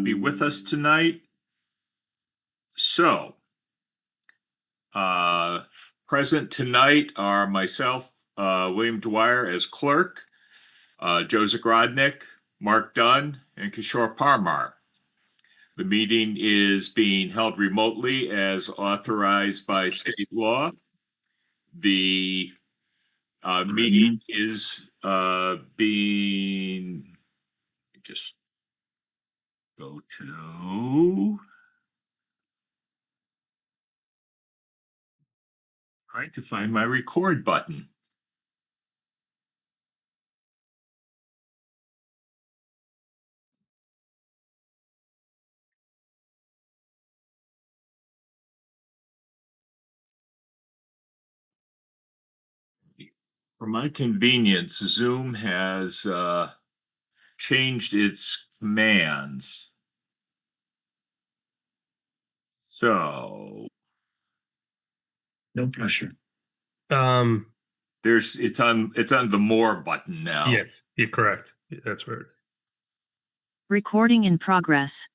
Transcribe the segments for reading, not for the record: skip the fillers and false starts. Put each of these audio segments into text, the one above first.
be with us tonight. So, present tonight are myself, William Dwyer as clerk, Joe Zagrodnik, Mark Dunn, and Kishore Parmar. The meeting is being held remotely as authorized by state law. The meeting is being, just go to, trying to find my record button. For my convenience, Zoom has changed its commands. So No pressure. it's on the more button now. Yes, you're correct. That's right. Recording in progress.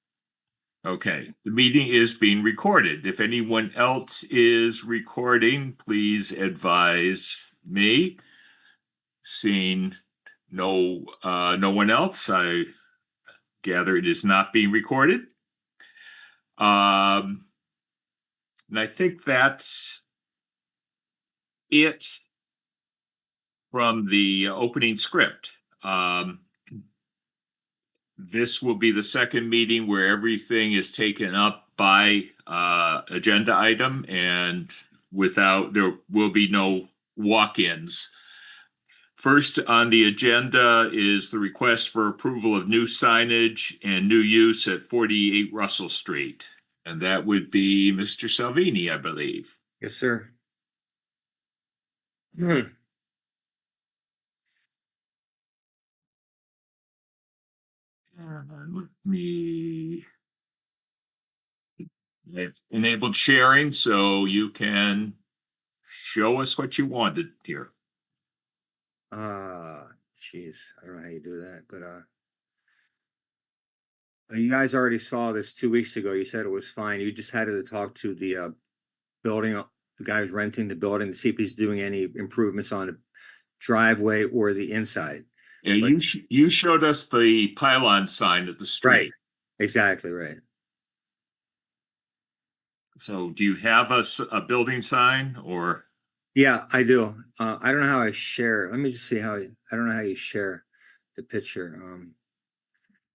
Okay, the meeting is being recorded. If anyone else is recording, please advise me. Seeing no one else, I gather it is not being recorded. And I think that's it from the opening script. This will be the second meeting where everything is taken up by agenda item, and there will be no walk-ins. First on the agenda is the request for approval of new signage and new use at 48 Russell Street. And that would be Mr. Salvini, I believe. Yes, sir. Let me. I've enabled sharing, so you can show us what you wanted here. Jeez, I don't know how you do that, but you guys already saw this 2 weeks ago. You said it was fine. You just had to talk to the building, the guy who's renting the building to see if he's doing any improvements on the driveway or the inside. And you showed us the pylon sign at the street. Right. Exactly right. So do you have a building sign or? Yeah, I do. I don't know how I share. Let me just see how I don't know how you share the picture.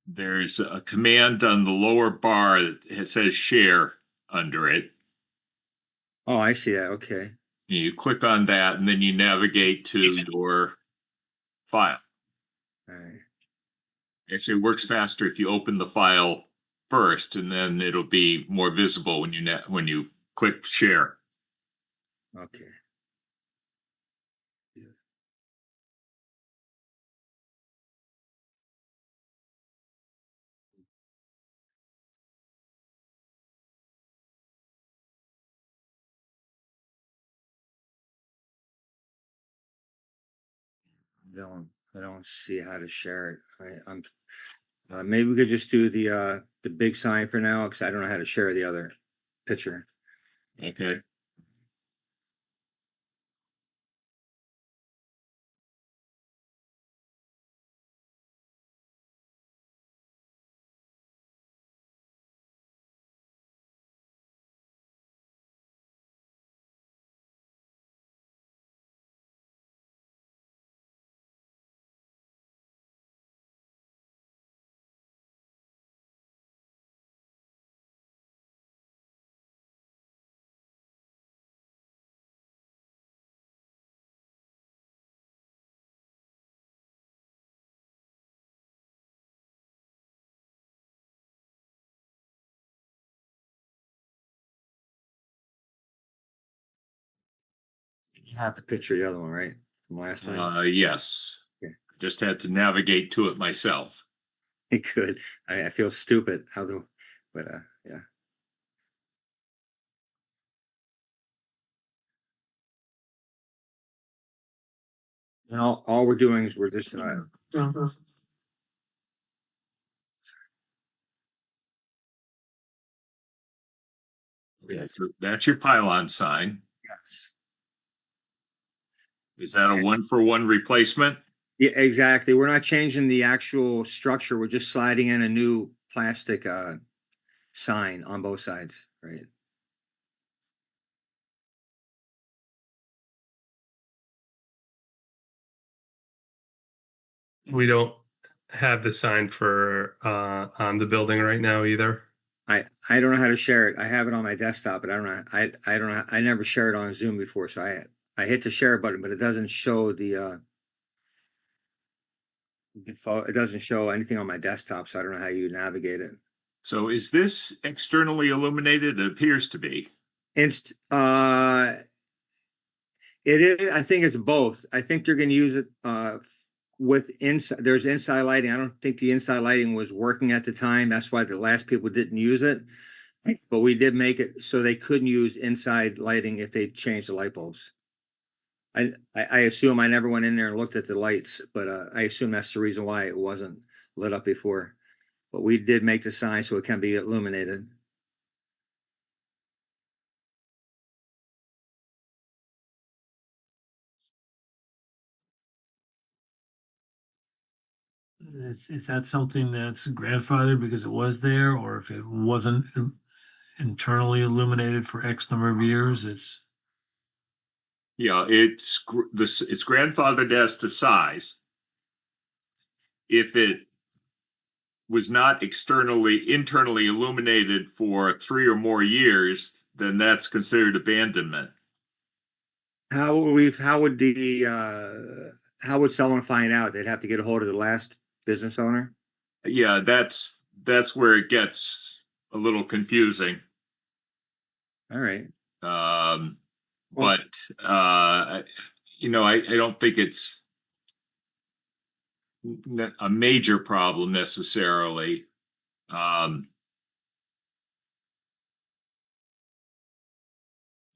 There's a command on the lower bar that says share under it. Oh, I see that. Okay. You click on that and then you navigate to your file. All right. Actually, it works faster if you open the file first, and then it'll be more visible when you click share. Okay. I don't see how to share it. I'm maybe we could just do the big sign for now because I don't know how to share the other picture. Okay. You have the picture, the other one, right? From last time. Yes. Okay. Just had to navigate to it myself. Good. I feel stupid. But yeah. And all we're doing is we're just Okay, so that's your pylon sign. Yes. Is that a 1-for-1 replacement? Yeah, exactly. We're not changing the actual structure. We're just sliding in a new plastic sign on both sides, right? We don't have the sign for on the building right now either. I don't know how to share it. I have it on my desktop, but I don't know. I don't know. I never shared on Zoom before, so I hit the share button, but it doesn't show the it doesn't show anything on my desktop, so I don't know how you navigate it. So is this externally illuminated? It appears to be. Inst it is, I think it's both. I think they're gonna use it with inside, there's inside lighting. I don't think the inside lighting was working at the time. That's why the last people didn't use it. But we did make it so they couldn't use inside lighting if they changed the light bulbs. I assume, I never went in there and looked at the lights, but I assume that's the reason why it wasn't lit up before. But we did make the sign so it can be illuminated. Is that something that's grandfathered because it was there, or if it wasn't internally illuminated for X number of years, it's Yeah, it's grandfathered as to size. If it was not internally illuminated for 3 or more years, then that's considered abandonment. How would someone find out? They'd have to get a hold of the last business owner? Yeah, that's where it gets a little confusing. All right. But you know, I don't think it's a major problem necessarily.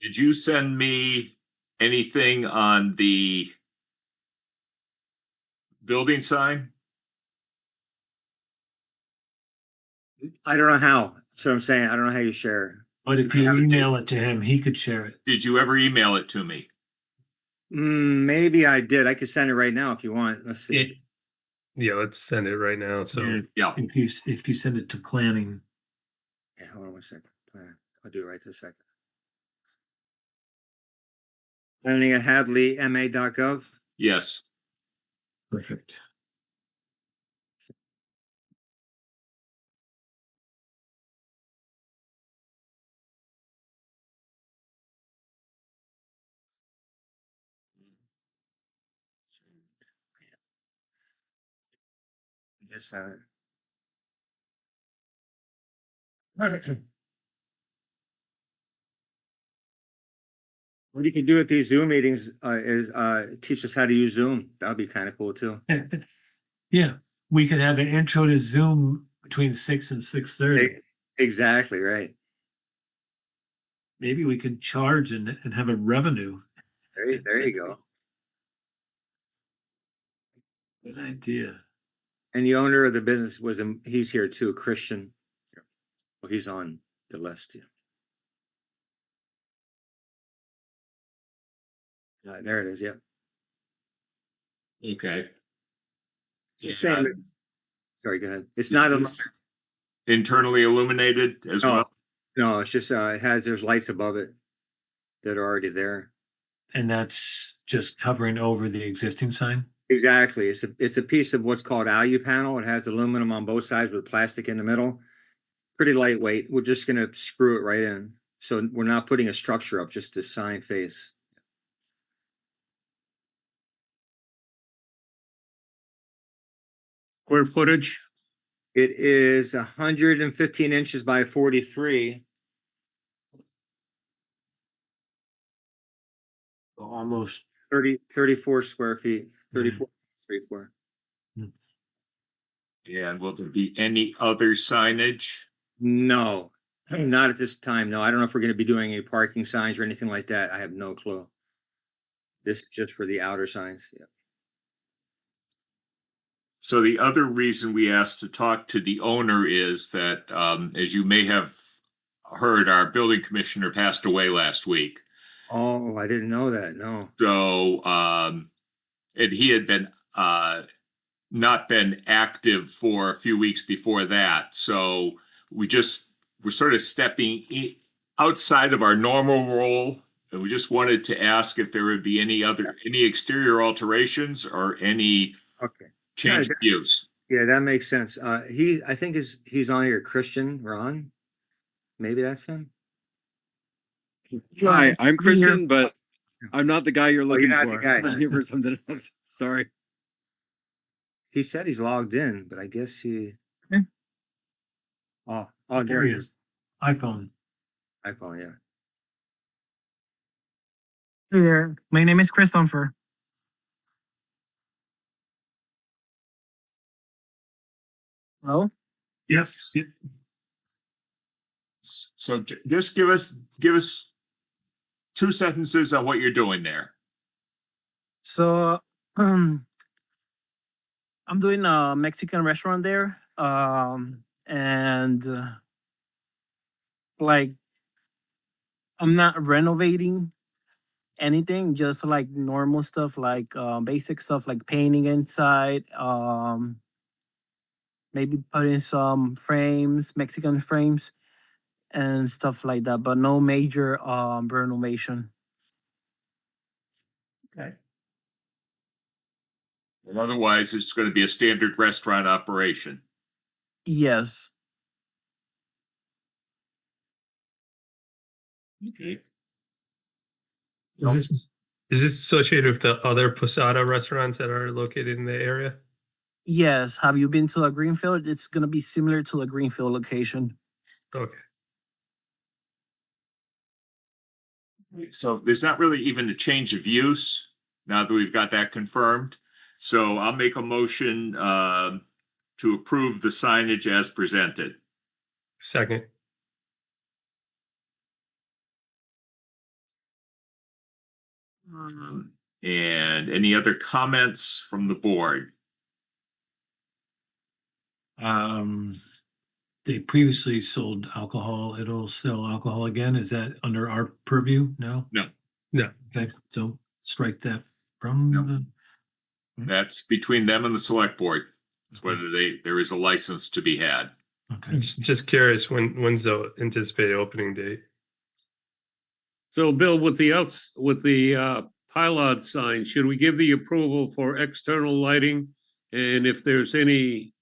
Did you send me anything on the building sign? I don't know how. That's what I'm saying. I don't know how you share. but if you email it to him, he could share it. Did you ever email it to me? Maybe I did. I could send it right now if you want. Let's see. Yeah, let's send it right now. So Yeah. If you send it to planning, Yeah, hold on one second. I'll do it right this second. Planning at hadleyma.gov. Yes. perfect. Yes, what you can do at these Zoom meetings is teach us how to use Zoom. That'd be kind of cool too. Yeah, we could have an intro to Zoom between 6 and 6:30. Exactly right. Maybe we could charge and have a revenue. There you go. Good idea. And the owner of the business he's here too, Christian. Well, he's on the list. Yeah. There it is. Yep. Okay. It's a shame. Sorry, go ahead. It's not internally illuminated as well. No, it's just there's lights above it that are already there. And that's just covering over the existing sign? Exactly. It's a piece of what's called alu panel. It has aluminum on both sides with plastic in the middle. Pretty lightweight. We're just gonna screw it right in. So we're not putting a structure up, just a sign face. square footage. It is 115 inches by 43. Almost 34 square feet. 34, 34. And will there be any other signage? No, not at this time. No, I don't know if we're going to be doing any parking signs or anything like that. I have no clue. This is just for the outer signs. Yeah. So the other reason we asked to talk to the owner is that, as you may have heard, our building commissioner passed away last week. Oh, I didn't know that, no. So, and he had been, not been active for a few weeks before that. So we're sort of stepping outside of our normal role. And we just wanted to ask if there would be any exterior alterations or any Okay. change of use. Yeah, that makes sense. I think he's on here, Christian Ron. Maybe that's him. Hi, I'm Christian, but I'm not the guy you're Oh, you're looking not the for. guy. I'm here for something else. Sorry. He said he's logged in, but I guess he. Yeah. Oh, There he is. iPhone. iPhone, yeah. Hey there, my name is Christopher. Hello? Yes. So just give us 2 sentences on what you're doing there. So, I'm doing a Mexican restaurant there. And like, I'm not renovating anything, just like normal stuff, like basic stuff like painting inside, maybe putting some frames, Mexican frames and stuff like that, but no major renovation. Okay. And otherwise, it's going to be a standard restaurant operation. Yes. Okay. Is this associated with the other Posada restaurants that are located in the area? Yes. Have you been to the Greenfield? It's gonna be similar to the Greenfield location. Okay. So there's not really even a change of use now that we've got that confirmed. So I'll make a motion to approve the signage as presented. Second. And any other comments from the board? They previously sold alcohol. It'll sell alcohol again. Is that under our purview now? No. No. Okay, so strike that from No. the. That's between them and the select board. It's whether there is a license to be had. Okay. Just curious, when's the anticipated opening date? So Bill, with the pylon sign, should we give the approval for external lighting? And if there's any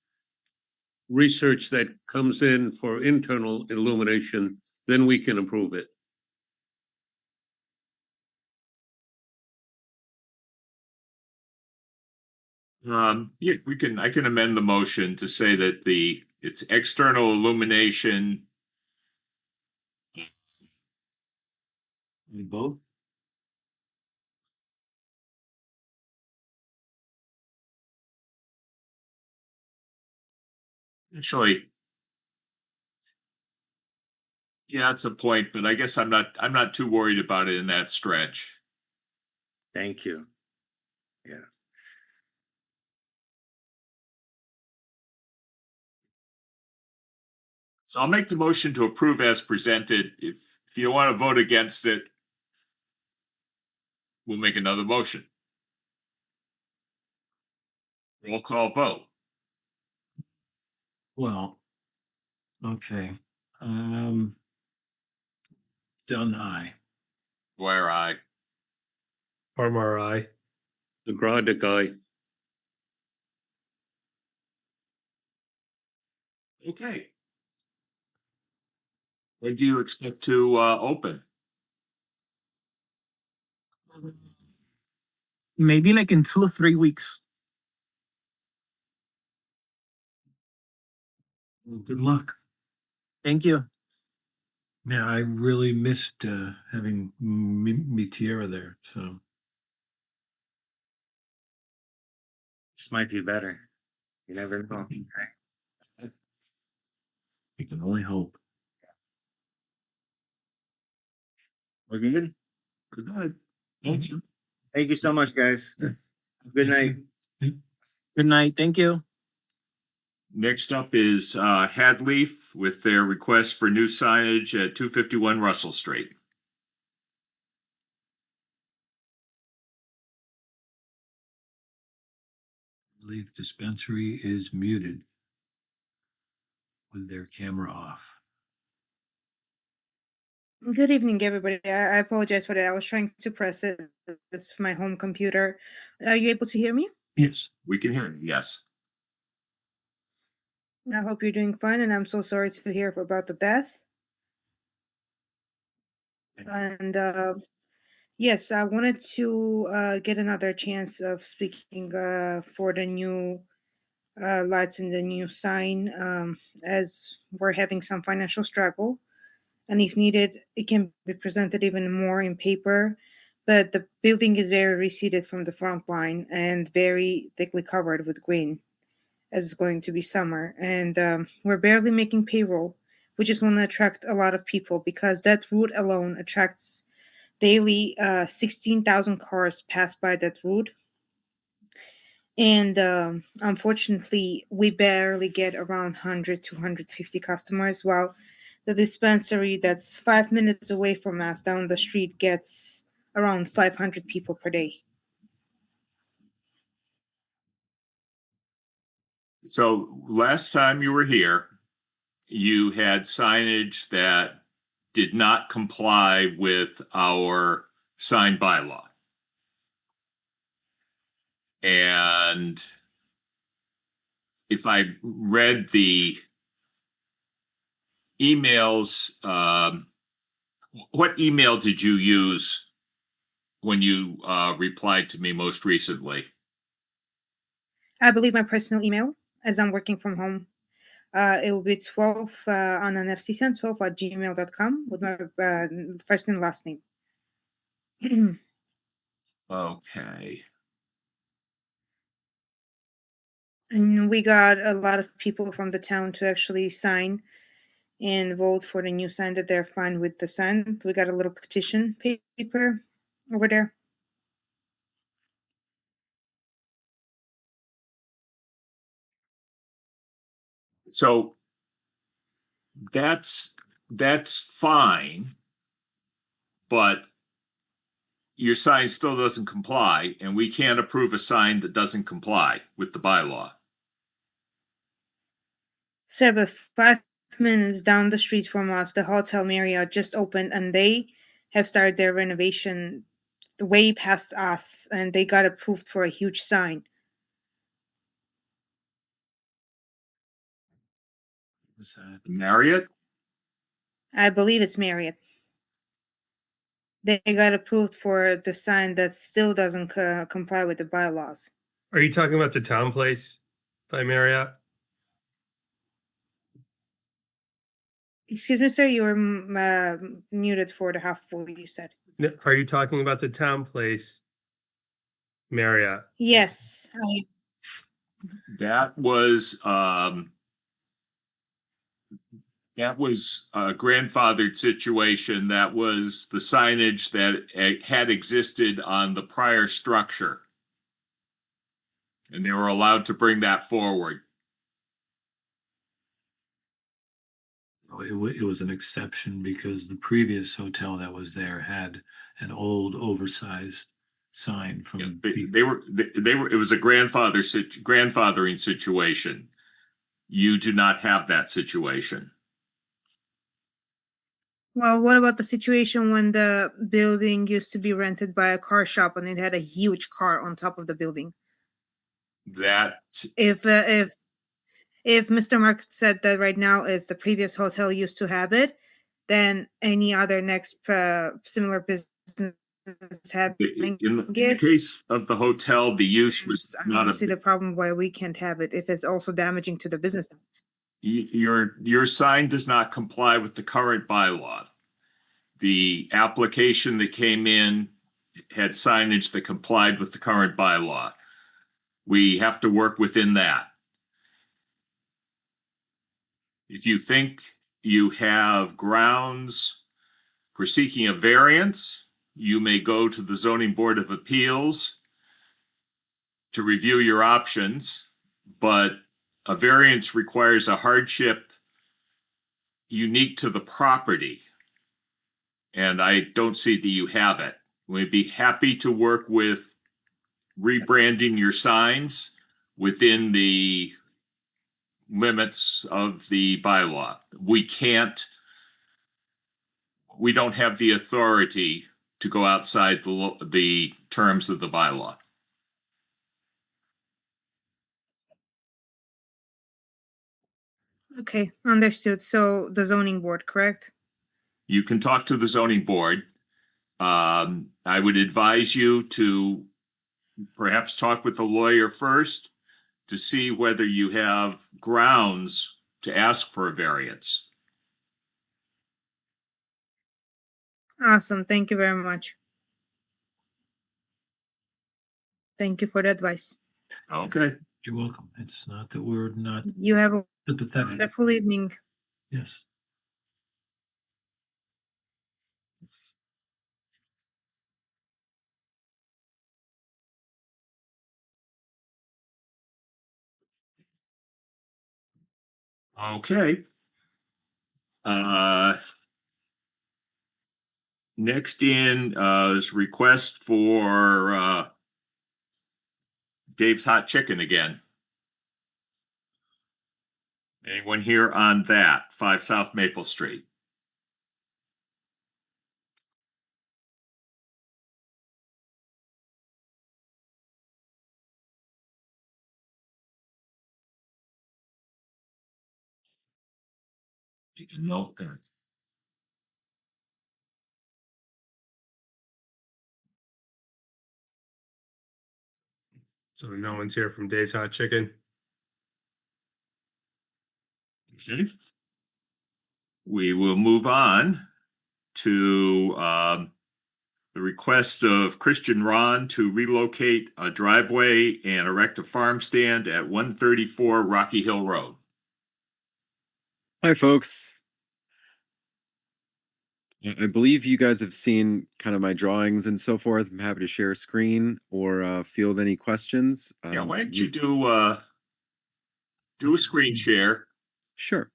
research that comes in for internal illumination, then we can approve it. Yeah, I can amend the motion to say that it's external illumination. Both? Actually, yeah, that's a point, but I guess I'm not too worried about it in that stretch. Thank you. Yeah. So I'll make the motion to approve as presented. If you don't want to vote against it, we'll make another motion. Roll call vote. Well, okay. Done aye. Where I. RMRI. The Grada guy. Okay. When do you expect to open? Maybe like in 2 or 3 weeks. Well, good luck. Thank you. Yeah, I really missed having me Tierra there. So This might be better. You never know. we can only hope. We're good? Good night. Thank you. Thank you so much, guys. Good night. Good night. Thank you. Next up is Hadleaf with their request for new signage at 251 Russell Street. Leaf dispensary is muted with their camera off. Good evening, everybody. I apologize for that. I was trying to press it. It's my home computer. Are you able to hear me? Yes. We can hear you, yes. I hope you're doing fine, and I'm so sorry to hear about the death. And yes, I wanted to get another chance of speaking for the new lights and the new sign, as we're having some financial struggle. And if needed, it can be presented even more in paper. But the building is very receded from the front line and very thickly covered with green, as it's going to be summer. And we're barely making payroll. We just want to attract a lot of people because that route alone attracts daily 16,000 cars pass by that route. And unfortunately, we barely get around 100 to 150 customers, while the dispensary that's 5 minutes away from us down the street gets around 500 people per day. So last time you were here, you had signage that did not comply with our sign bylaw. And if I read the emails, what email did you use when you replied to me most recently? I believe my personal email, as I'm working from home, it will be 12 on an FCCN 12@gmail.com with my first and last name. Okay. And we got a lot of people from the town to actually sign and vote for the new sign that they're fine with the sign. We got a little petition paper over there. So that's fine, but your sign still doesn't comply, and we can't approve a sign that doesn't comply with the bylaw. Sir, but 5 minutes down the street from us, the Hotel Marriott just opened and they have started their renovation way past us, and they got approved for a huge sign. Marriott? I believe it's Marriott. They got approved for the sign that still doesn't comply with the bylaws. Are you talking about the Town Place by Marriott? Excuse me, sir, you were muted for the half of what you said. No, are you talking about the Town Place Marriott? Yes. That was a grandfathered situation. That was the signage that had existed on the prior structure. And they were allowed to bring that forward. It was an exception because the previous hotel that was there had an old oversized sign from. Yeah, they were, it was a grandfathering situation. You do not have that situation. Well, what about the situation when the building used to be rented by a car shop and it had a huge car on top of the building? That If Mr. Mark said that right now is the previous hotel used to have it, then any other next similar business having in the case of the hotel, the use was I not don't see the problem why we can't have it if it's also damaging to the business. Your sign does not comply with the current bylaw. The application that came in had signage that complied with the current bylaw. We have to work within that. If you think you have grounds for seeking a variance, you may go to the Zoning Board of Appeals to review your options, but a variance requires a hardship unique to the property. And I don't see that you have it. We'd be happy to work with rebranding your signs within the limits of the bylaw. We don't have the authority to go outside the terms of the bylaw. Okay, understood. So the zoning board, correct? You can talk to the zoning board. I would advise you to perhaps talk with the lawyer first to see whether you have grounds to ask for a variance. Awesome. Thank you very much. Thank you for the advice. Okay. You're welcome. It's not that we're not You have a sympathetic. wonderful evening. Yes. Okay. Next in is request for Dave's Hot Chicken again. Anyone here on that? 5 South Maple Street. Make a note there. So no one's here from Dave's Hot Chicken. Okay. We will move on to the request of Christian Ron to relocate a driveway and erect a farm stand at 134 Rocky Hill Road. Hi, folks. I believe you guys have seen kind of my drawings and so forth. I'm happy to share a screen or field any questions. Yeah, why don't you do a screen share? Sure.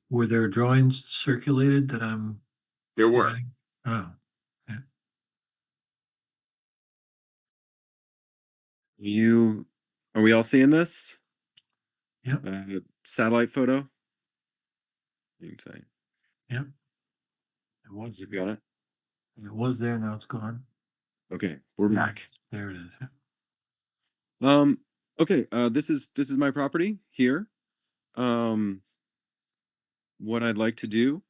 Were there drawings circulated that I'm? There were. Oh, Are we all seeing this? Yep. Satellite photo? You can say. Yep. It was. You got it? It was there. Now it's gone. Okay, we're back. There it is. Yeah. Okay, this is my property here. What I'd like to do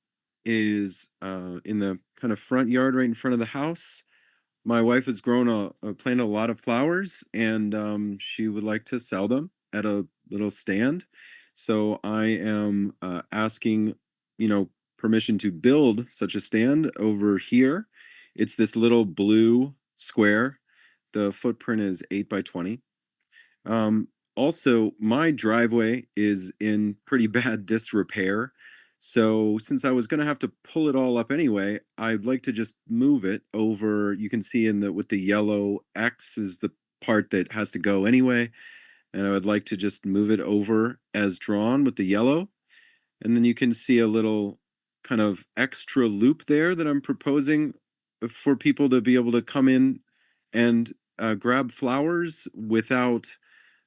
is in the kind of front yard right in front of the house, my wife has planted a lot of flowers, and she would like to sell them at a little stand. So I am asking, permission to build such a stand over here. It's this little blue square. The footprint is 8 by 20. Also, my driveway is in pretty bad disrepair. So since I was going to have to pull it all up anyway, I'd like to just move it over. You can see with the yellow X is the part that has to go anyway. And I would like to just move it over as drawn with the yellow. And then you can see a little kind of extra loop there that I'm proposing for people to be able to come in and grab flowers without,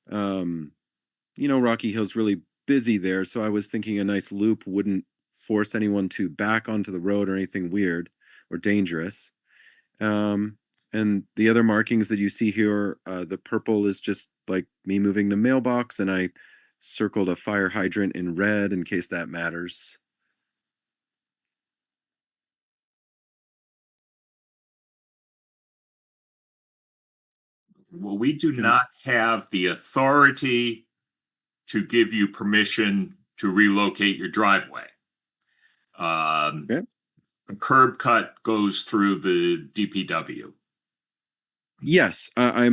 Rocky Hill's really busy there. So I was thinking a nice loop wouldn't force anyone to back onto the road or anything weird or dangerous. And the other markings that you see here, the purple is just like me moving the mailbox, and I circled a fire hydrant in red in case that matters. Well, we do not have the authority to give you permission to relocate your driveway. Okay. A curb cut goes through the DPW. Yes, I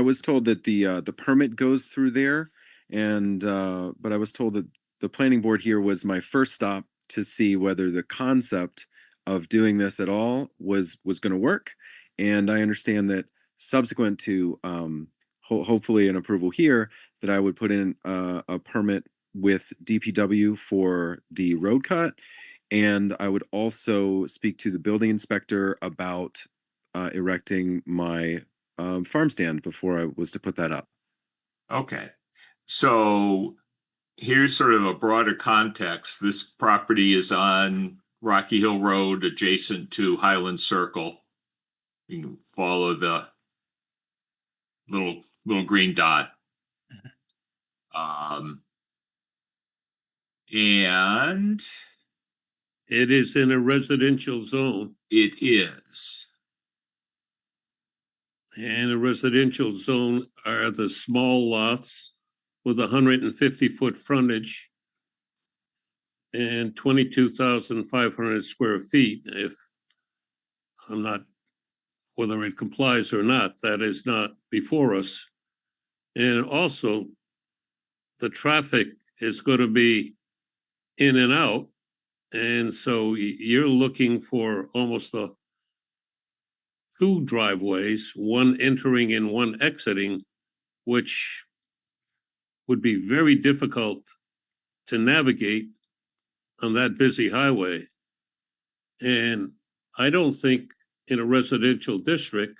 was told that the permit goes through there, and but I was told that the planning board here was my first stop to see whether the concept of doing this at all was going to work. And I understand that subsequent to hopefully an approval here, that I would put in a permit with DPW for the road cut. And I would also speak to the building inspector about erecting my farm stand before I was to put that up. Okay, so here's sort of a broader context. This property is on Rocky Hill Road, adjacent to Highland Circle. You can follow the little green dot. And It is in a residential zone, it is. and a residential zone are the small lots with 150-foot frontage and 22,500 square feet. If I'm not, whether it complies or not, that is not before us. And also, the traffic is going to be in and out. And so you're looking for almost two driveways, one entering and one exiting, which would be very difficult to navigate on that busy highway. And I don't think in a residential district,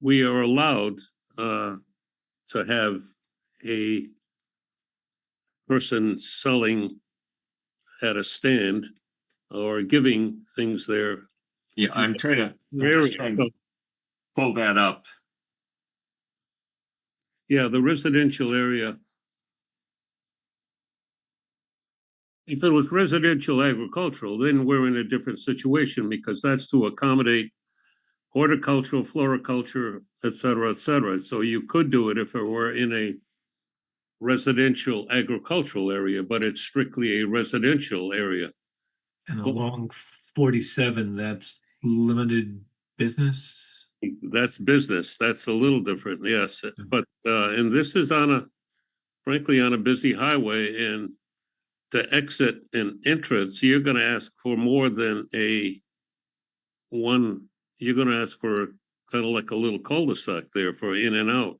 we are allowed to have a person selling at a stand or giving things there. Yeah, I'm trying to Very, pull that up. yeah, the residential area. If it was residential agricultural, then we're in a different situation because that's to accommodate horticultural, floriculture, et cetera, et cetera. So you could do it if it were in a residential agricultural area, but it's strictly a residential area. And along 47, that's limited business. That's business. That's a little different, yes. But and this is on a, frankly, on a busy highway, and to exit and entrance, you're going to ask for more than a one. You're going to ask for kind of like a little cul-de-sac there for in and out.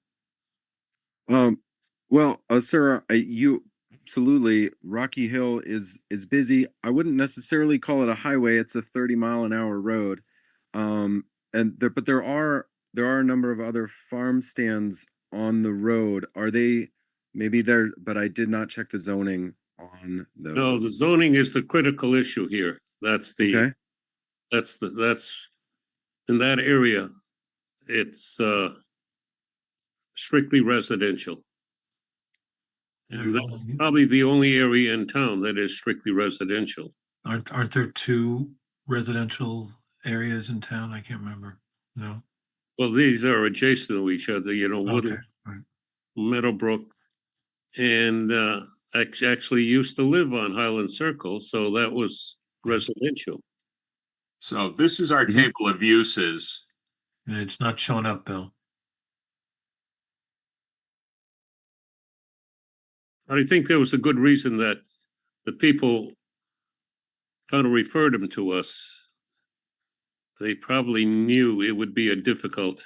Well, sir, you absolutely, Rocky Hill is busy. I wouldn't necessarily call it a highway. It's a 30-mile-an-hour road. But there are a number of other farm stands on the road. Are they maybe they're, but I did not check the zoning on those. No, the zoning is the critical issue here. That's the Okay. that's in that area. It's strictly residential. And that's probably the only area in town that is strictly residential. Aren't there two residential areas in town? I can't remember. No. Well, these are adjacent to each other, you know, Okay. Woodland, Right. Meadowbrook, and actually used to live on Highland Circle, so that was residential. So this is our table of uses. And it's not showing up, Bill. I think there was a good reason that the people kind of referred them to us. They probably knew it would be a difficult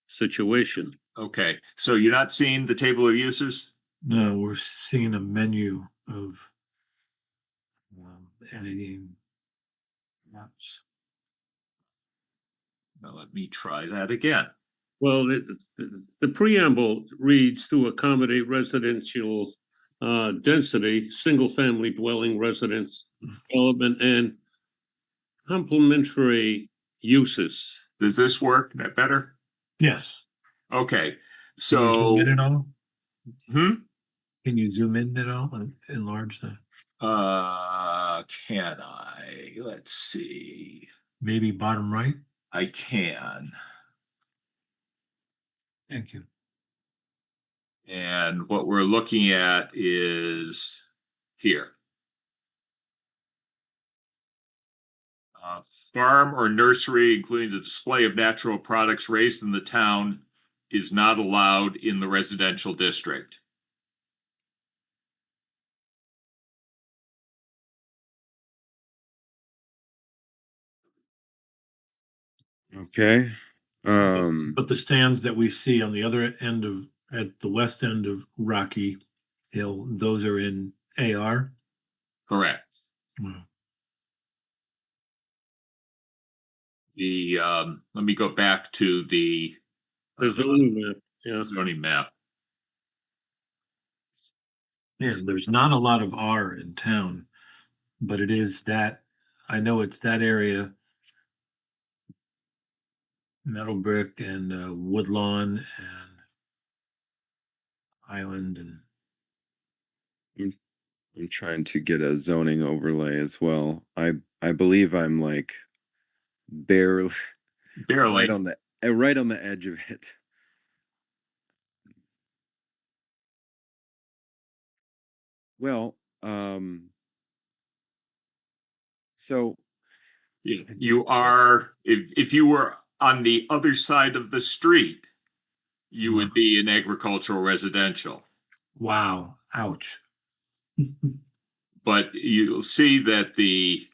situation. Okay, so you're not seeing the table of uses? No, we're seeing a menu of editing maps. Now let me try that again. Well, the preamble reads to accommodate residential density, single-family dwelling residence development, and complementary uses. Does this work that better? Yes. Okay, Can you so, zoom in at all? hmm? Can you zoom in at all and enlarge that? Can I? Let's see. Maybe bottom right? I can. Thank you. And what we're looking at is here. Farm or nursery, including the display of natural products raised in the town, is not allowed in the residential district. Okay. Um, But the stands that we see on the other end of, at the west end of Rocky Hill, those are in AR. Correct. Wow. Let me go back to the The zoning map, yeah. zoning map. Yeah, there's not a lot of R in town, but it is that, I know it's that area. Meadow Brick and Woodlawn and Highland and I'm trying to get a zoning overlay as well. I believe I'm like barely Barely. right on the edge of it. Well, so You are, if you were on the other side of the street, you would be in agricultural residential. wow, ouch. But you'll see that the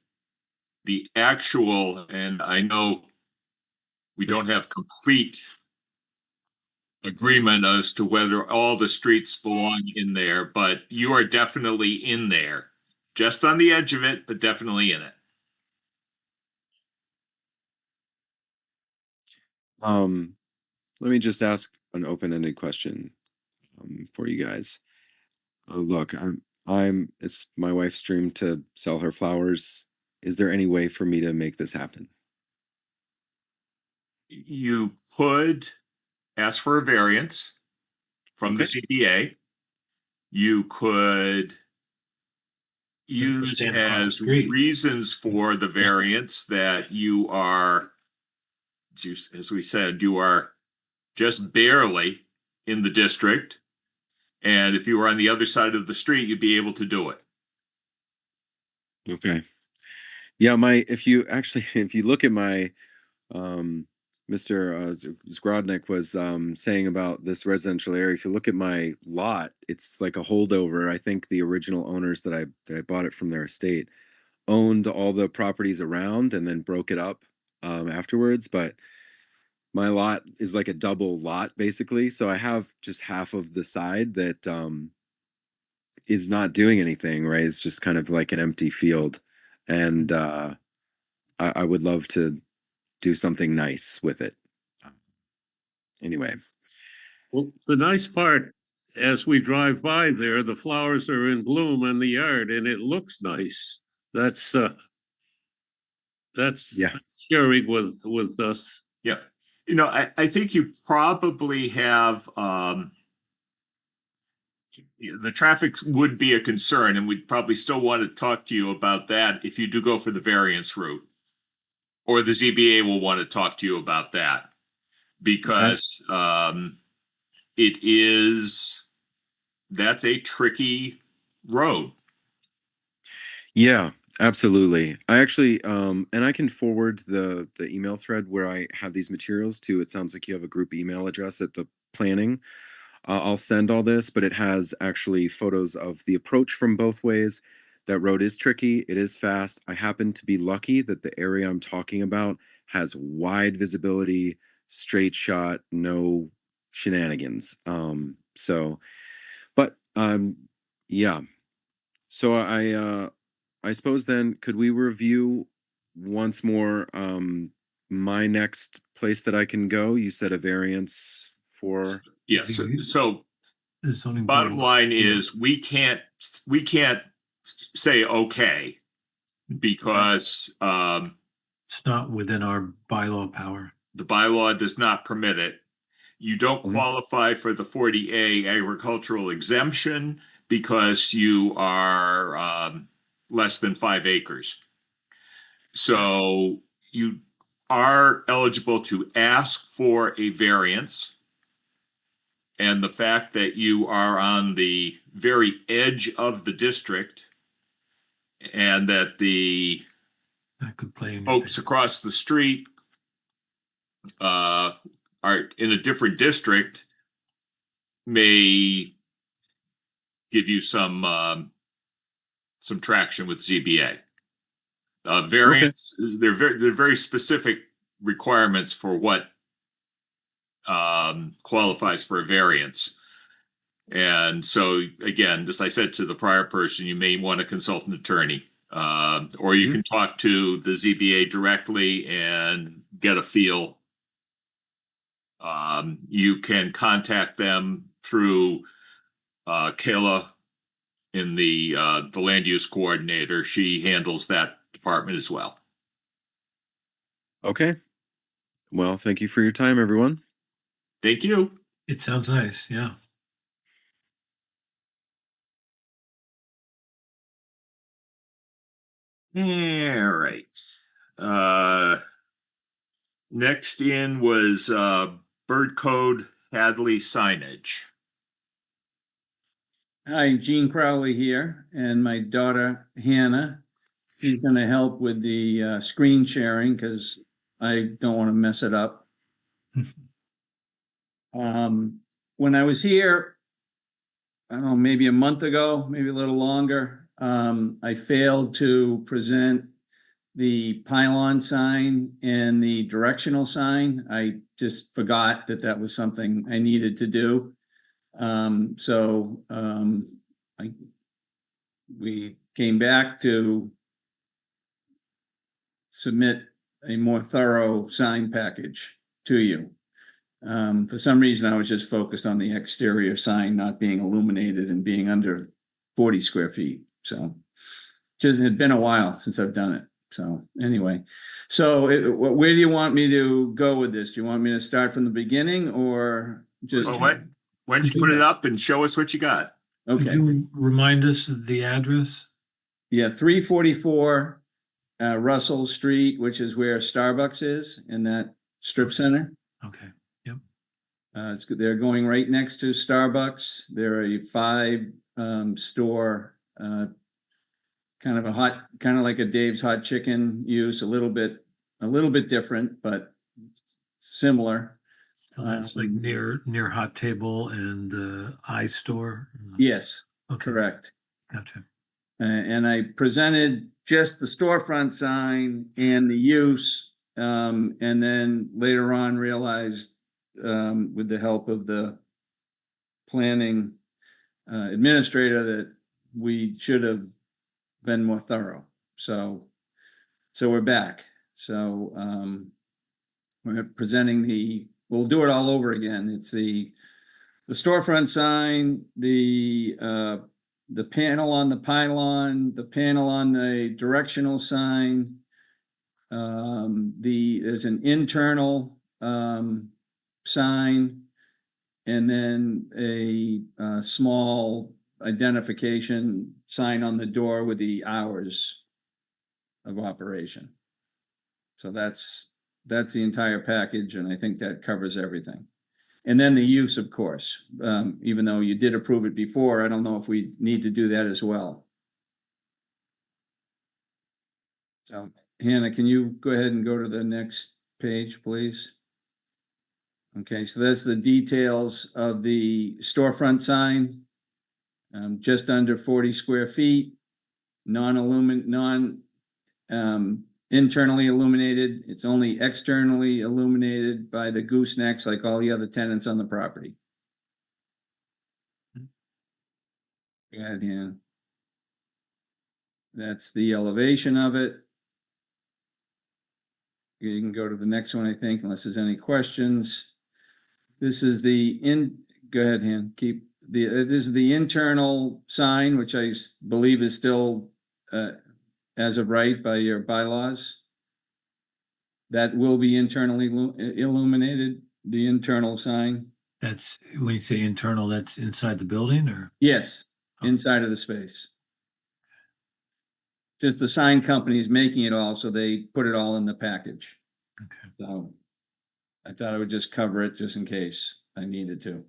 actual, and I know we don't have complete agreement as to whether all the streets belong in there, but you are definitely in there. Just on the edge of it, but definitely in it. let me just ask an open-ended question for you guys. Look, it's my wife's dream to sell her flowers. Is there any way for me to make this happen? You could ask for a variance from the Okay. CBA. You could use stand across the as street. reasons for the variance that you are, as we said, you are just barely in the district. And if you were on the other side of the street, you'd be able to do it. Okay. Yeah, if you actually if you look at my Mr. Zgrodnik was saying about this residential area. If you look at my lot, it's like a holdover. I think the original owners that I bought it from their estate owned all the properties around and then broke it up afterwards. But my lot is like a double lot basically. So I have just half of the side that is not doing anything, right? It's just kind of like an empty field. And I would love to do something nice with it. Anyway. Well, the nice part, as we drive by there, the flowers are in bloom in the yard and it looks nice. That's Yeah. sharing with us. Yeah. You know, I think you probably have, the traffic would be a concern, and we'd probably still want to talk to you about that if you do go for the variance route. Or the ZBA will want to talk to you about that. Because that's a tricky road. Yeah, absolutely. I actually and I can forward the email thread where I have these materials to. It sounds like you have a group email address at the planning. I'll send all this, but it has actually photos of the approach from both ways. That road is tricky. It is fast. I happen to be lucky that the area I'm talking about has wide visibility, straight shot, no shenanigans. But yeah. So I suppose then could we review once more my next place that I can go? You said a variance for Yes. So The zoning bottom board- line is we can't say okay because It's not within our bylaw power. the bylaw does not permit it. You don't Mhm. qualify for the 40A agricultural exemption because you are less than 5 acres. So you are eligible to ask for a variance. And the fact that you are on the very edge of the district and that the That could play in your folks favor. across the street are in a different district may give you some traction with ZBA. Variance, they're very specific requirements for what qualifies for a variance. And so again, as I said to the prior person, you may want to consult an attorney. Or you can talk to the ZBA directly and get a feel. You can contact them through Kayla in the land use coordinator. She handles that department as well. Okay. Well, thank you for your time, everyone. Thank you. It sounds nice, yeah. All right. Next in was Bird Code Hadley signage. Hi, Gene Crowley here, and my daughter Hannah. She's going to help with the screen sharing because I don't want to mess it up. When I was here, I don't know, maybe a month ago, maybe a little longer, I failed to present the pylon sign and the directional sign. I just forgot that that was something I needed to do. We came back to submit a more thorough sign package to you. For some reason, I was just focused on the exterior sign not being illuminated and being under 40 square feet. So just it had been a while since I've done it. So anyway, where do you want me to go with this? Do you want me to start from the beginning or just? Well, why don't you put it up and show us what you got? Could Okay. you remind us of the address? Yeah, 344 Russell Street, which is where Starbucks is in that strip center. Okay. It's good. They're going right next to Starbucks. They're a 5 store, kind of like a Dave's Hot Chicken use, a little bit different, but similar. So that's like near Hot Table and iStore. Yes, Okay, correct. gotcha. And I presented just the storefront sign and the use, and then later on realized, with the help of the planning administrator, that we should have been more thorough. So we're back. So we're presenting we'll do it all over again. It's the storefront sign, the panel on the pylon, the panel on the directional sign. There's an internal sign, and then a small identification sign on the door with the hours of operation. So that's the entire package, and I think that covers everything. And then the use, of course, even though you did approve it before, I don't know if we need to do that as well. So Hannah, can you go ahead and go to the next page, please? Okay, so that's the details of the storefront sign. Just under 40 square feet, internally illuminated. It's only externally illuminated by the goosenecks like all the other tenants on the property. Go ahead, Hannah. That's the elevation of it. You can go to the next one, I think, unless there's any questions. This is go ahead, Han. This is the internal sign, which I believe is still as of right by your bylaws. That will be internally illuminated, the internal sign. That's when you say internal, that's inside the building, or? Yes, inside of the space. Just the sign company's making it all, so they put it all in the package. Okay. So I thought I would just cover it just in case I needed to.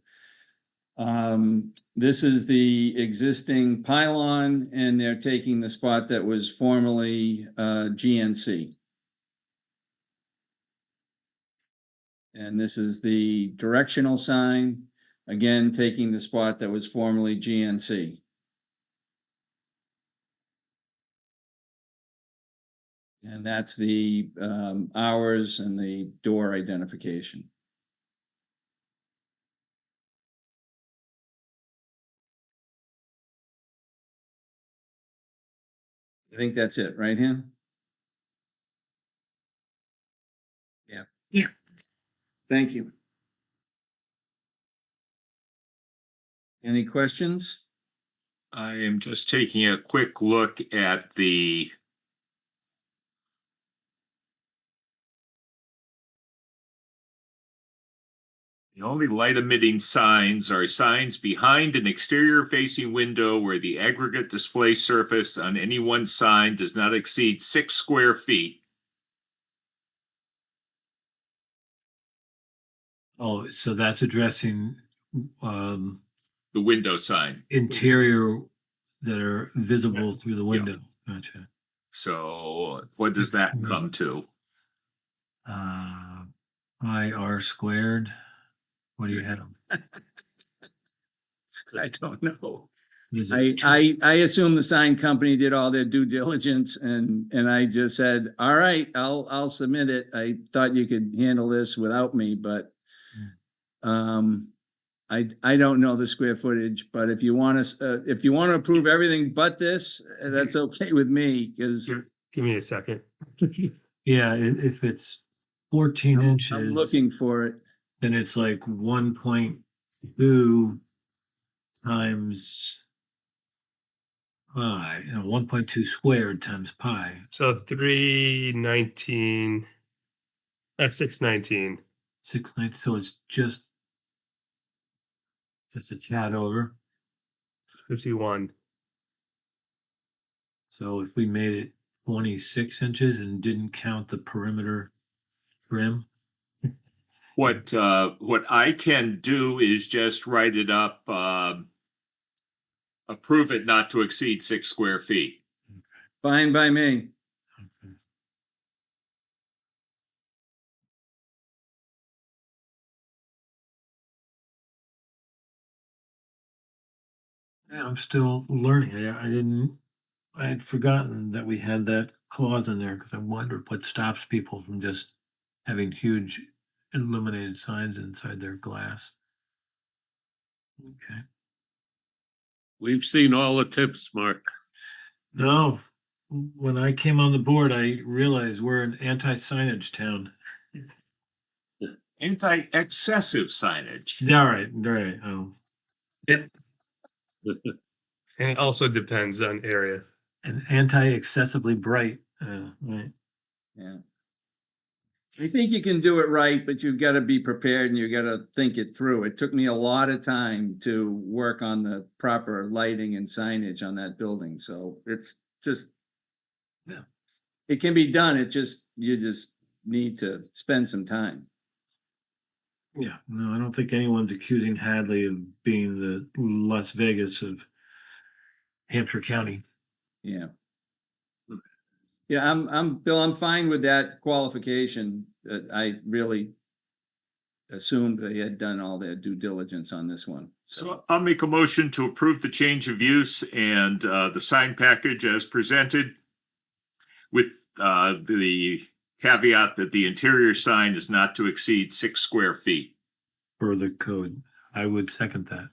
This is the existing pylon, and they're taking the spot that was formerly GNC. And this is the directional sign, again, taking the spot that was formerly GNC. And that's the hours and the door identification. I think that's it, right, Han? Yeah. Yeah. Thank you. Any questions? I am just taking a quick look at the only light emitting signs are signs behind an exterior facing window where the aggregate display surface on any one sign does not exceed 6 square feet. Oh, so that's addressing The window sign. interior that are visible through the window. Gotcha. So what does that come to? Pi r squared. What do you have? I don't know. Is it- I assume the sign company did all their due diligence and I just said, all right, I'll submit it. I thought you could handle this without me, but I don't know the square footage, but if you want to approve everything but this, that's okay with me, because Give me a second. Yeah, if it's 14 I'm inches, looking for it. then it's like 1.2 times pi, 1.2 squared times pi. So 319. That's 619. 690, so it's just a tad over. 51. So if we made it 26 inches and didn't count the perimeter trim, What I can do is just write it up, approve it not to exceed 6 square feet. Fine by me. okay. Yeah, I'm still learning. I had forgotten that we had that clause in there because I wondered what stops people from just having huge illuminated signs inside their glass. Okay. We've seen all the tips, Mark. No, when I came on the board, I realized we're an anti-signage town. Anti-excessive signage. Yeah, all right. Oh, And it also depends on area. and anti-excessively bright. Right. Yeah. I think you can do it right, but you've got to be prepared and you've got to think it through. It took me a lot of time to work on the proper lighting and signage on that building, so it's just. Yeah. It can be done, you just need to spend some time. Yeah, no, I don't think anyone's accusing Hadley of being the Las Vegas of Hampshire County. Yeah. Yeah, Bill, I'm fine with that qualification. I really assumed they had done all their due diligence on this one. So I'll make a motion to approve the change of use and the sign package as presented with the caveat that the interior sign is not to exceed 6 square feet. For the code. I would second that.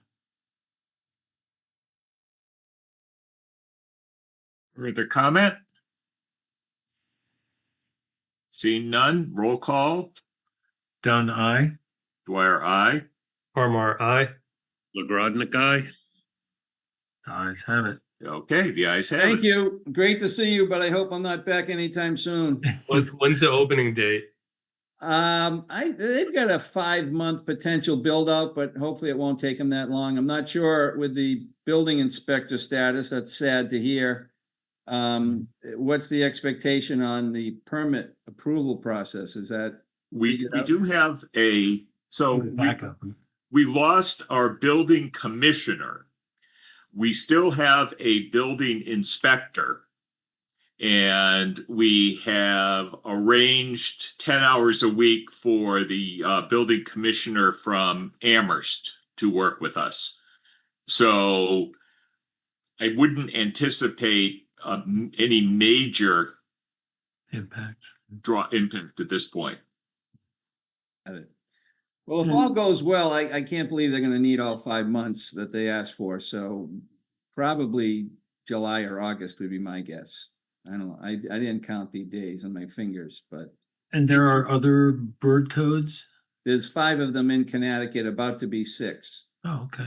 Further comment? Seeing none, roll call. Dunn, aye. Dwyer, aye. Harmar, aye. LeGrodnik guy. The ayes have it. Okay, the ayes have it. Thank you. Great to see you, but I hope I'm not back anytime soon. When's the opening date? They've got a 5-month potential build out, but hopefully it won't take them that long. I'm not sure with the building inspector status. That's sad to hear. What's the expectation on the permit approval process? Is that? We do have Backup. we lost our building commissioner. We still have a building inspector. And we have arranged 10 hours a week for the building commissioner from Amherst to work with us. So I wouldn't anticipate any major Impact. impact at this point. Well, if all goes well, I can't believe they're gonna need all 5 months that they asked for, so probably July or August would be my guess. I don't know, I didn't count the days on my fingers, but And there are other bird codes? there's 5 of them in Connecticut, about to be 6. Oh, okay.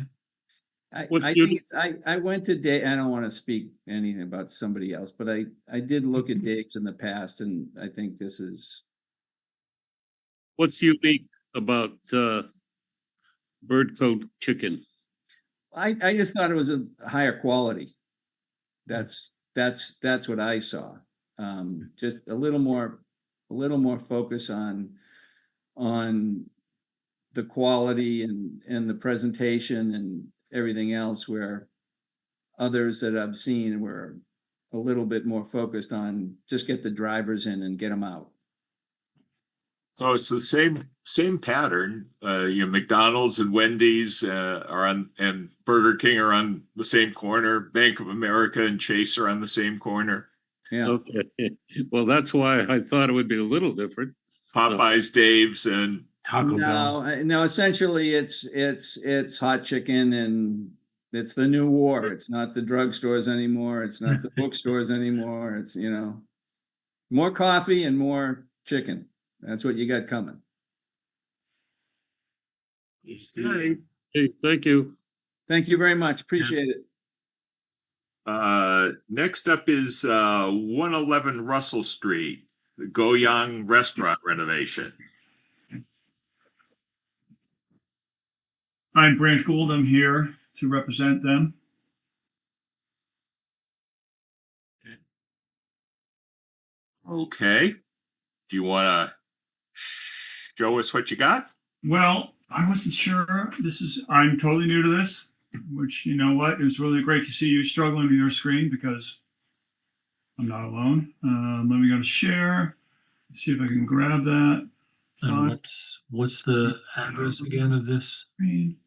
What I you- think I went to I don't want to speak anything about somebody else, but I did look at dates in the past, and I think this is, What's unique about bird coat chicken? I just thought it was a higher quality. That's what I saw. Just a little more focus on the quality and the presentation and everything else, where others that I've seen were a little bit more focused on just get the drivers in and get them out. So it's the same pattern. McDonald's and Wendy's are on, and Burger King are on the same corner. Bank of America and Chase are on the same corner. Yeah. Okay, well, that's why I thought it would be a little different. Popeyes, Dave's, and Taco Bell. No, essentially it's hot chicken, and it's the new war. It's not the drugstores anymore. It's not the bookstores anymore. It's, more coffee and more chicken. That's what you got coming. Hey, thank you. Thank you very much. Appreciate it. next up is 111 Russell Street, the Goyang Restaurant renovation. I'm Brant Gould. I'm here to represent them. Okay. Do you want to show us what you got? Well, I wasn't sure. I'm totally new to this, which, you know what, it was really great to see you struggling with your screen because I'm not alone. Let me go to share, see if I can grab that. And what's the address again of this?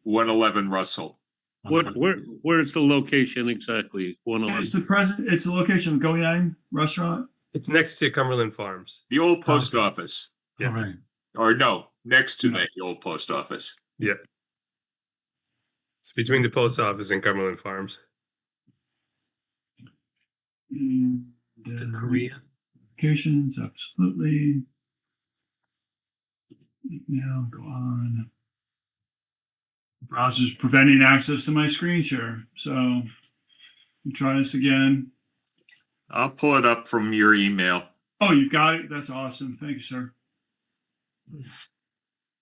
111 Russell. Where's the location exactly? It's the location of Goyang Restaurant. It's next to Cumberland Farms. The old post office. Yeah. All right. Or no, next to the old post office. Yeah. It's between the post office and Cumberland Farms. And, The Korean. Locations, absolutely. Now go on. Browser's preventing access to my screen share. So let me try this again. I'll pull it up from your email. Oh, you've got it. That's awesome. Thank you, sir.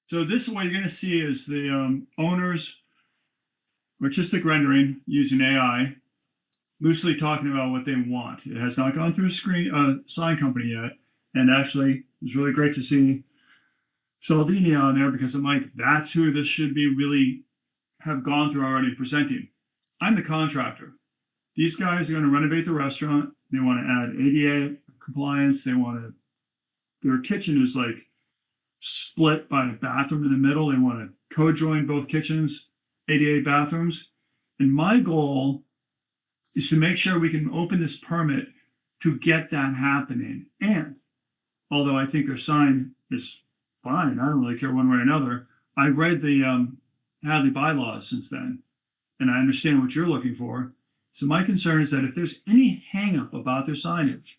So this is what you're going to see is the owner's artistic rendering using AI, loosely talking about what they want. It has not gone through a sign company yet. And actually, it's really great to see Salvini on there because I'm like, that's who this should be really have gone through already presenting. I'm the contractor. These guys are going to renovate the restaurant. They want to add ADA compliance. Their kitchen is like split by a bathroom in the middle. They want to co-join both kitchens, ADA bathrooms. And my goal is to make sure we can open this permit to get that happening. And although I think their sign is fine, I don't really care one way or another. I read the Hadley bylaws since then, and I understand what you're looking for. So my concern is that if there's any hang up about their signage,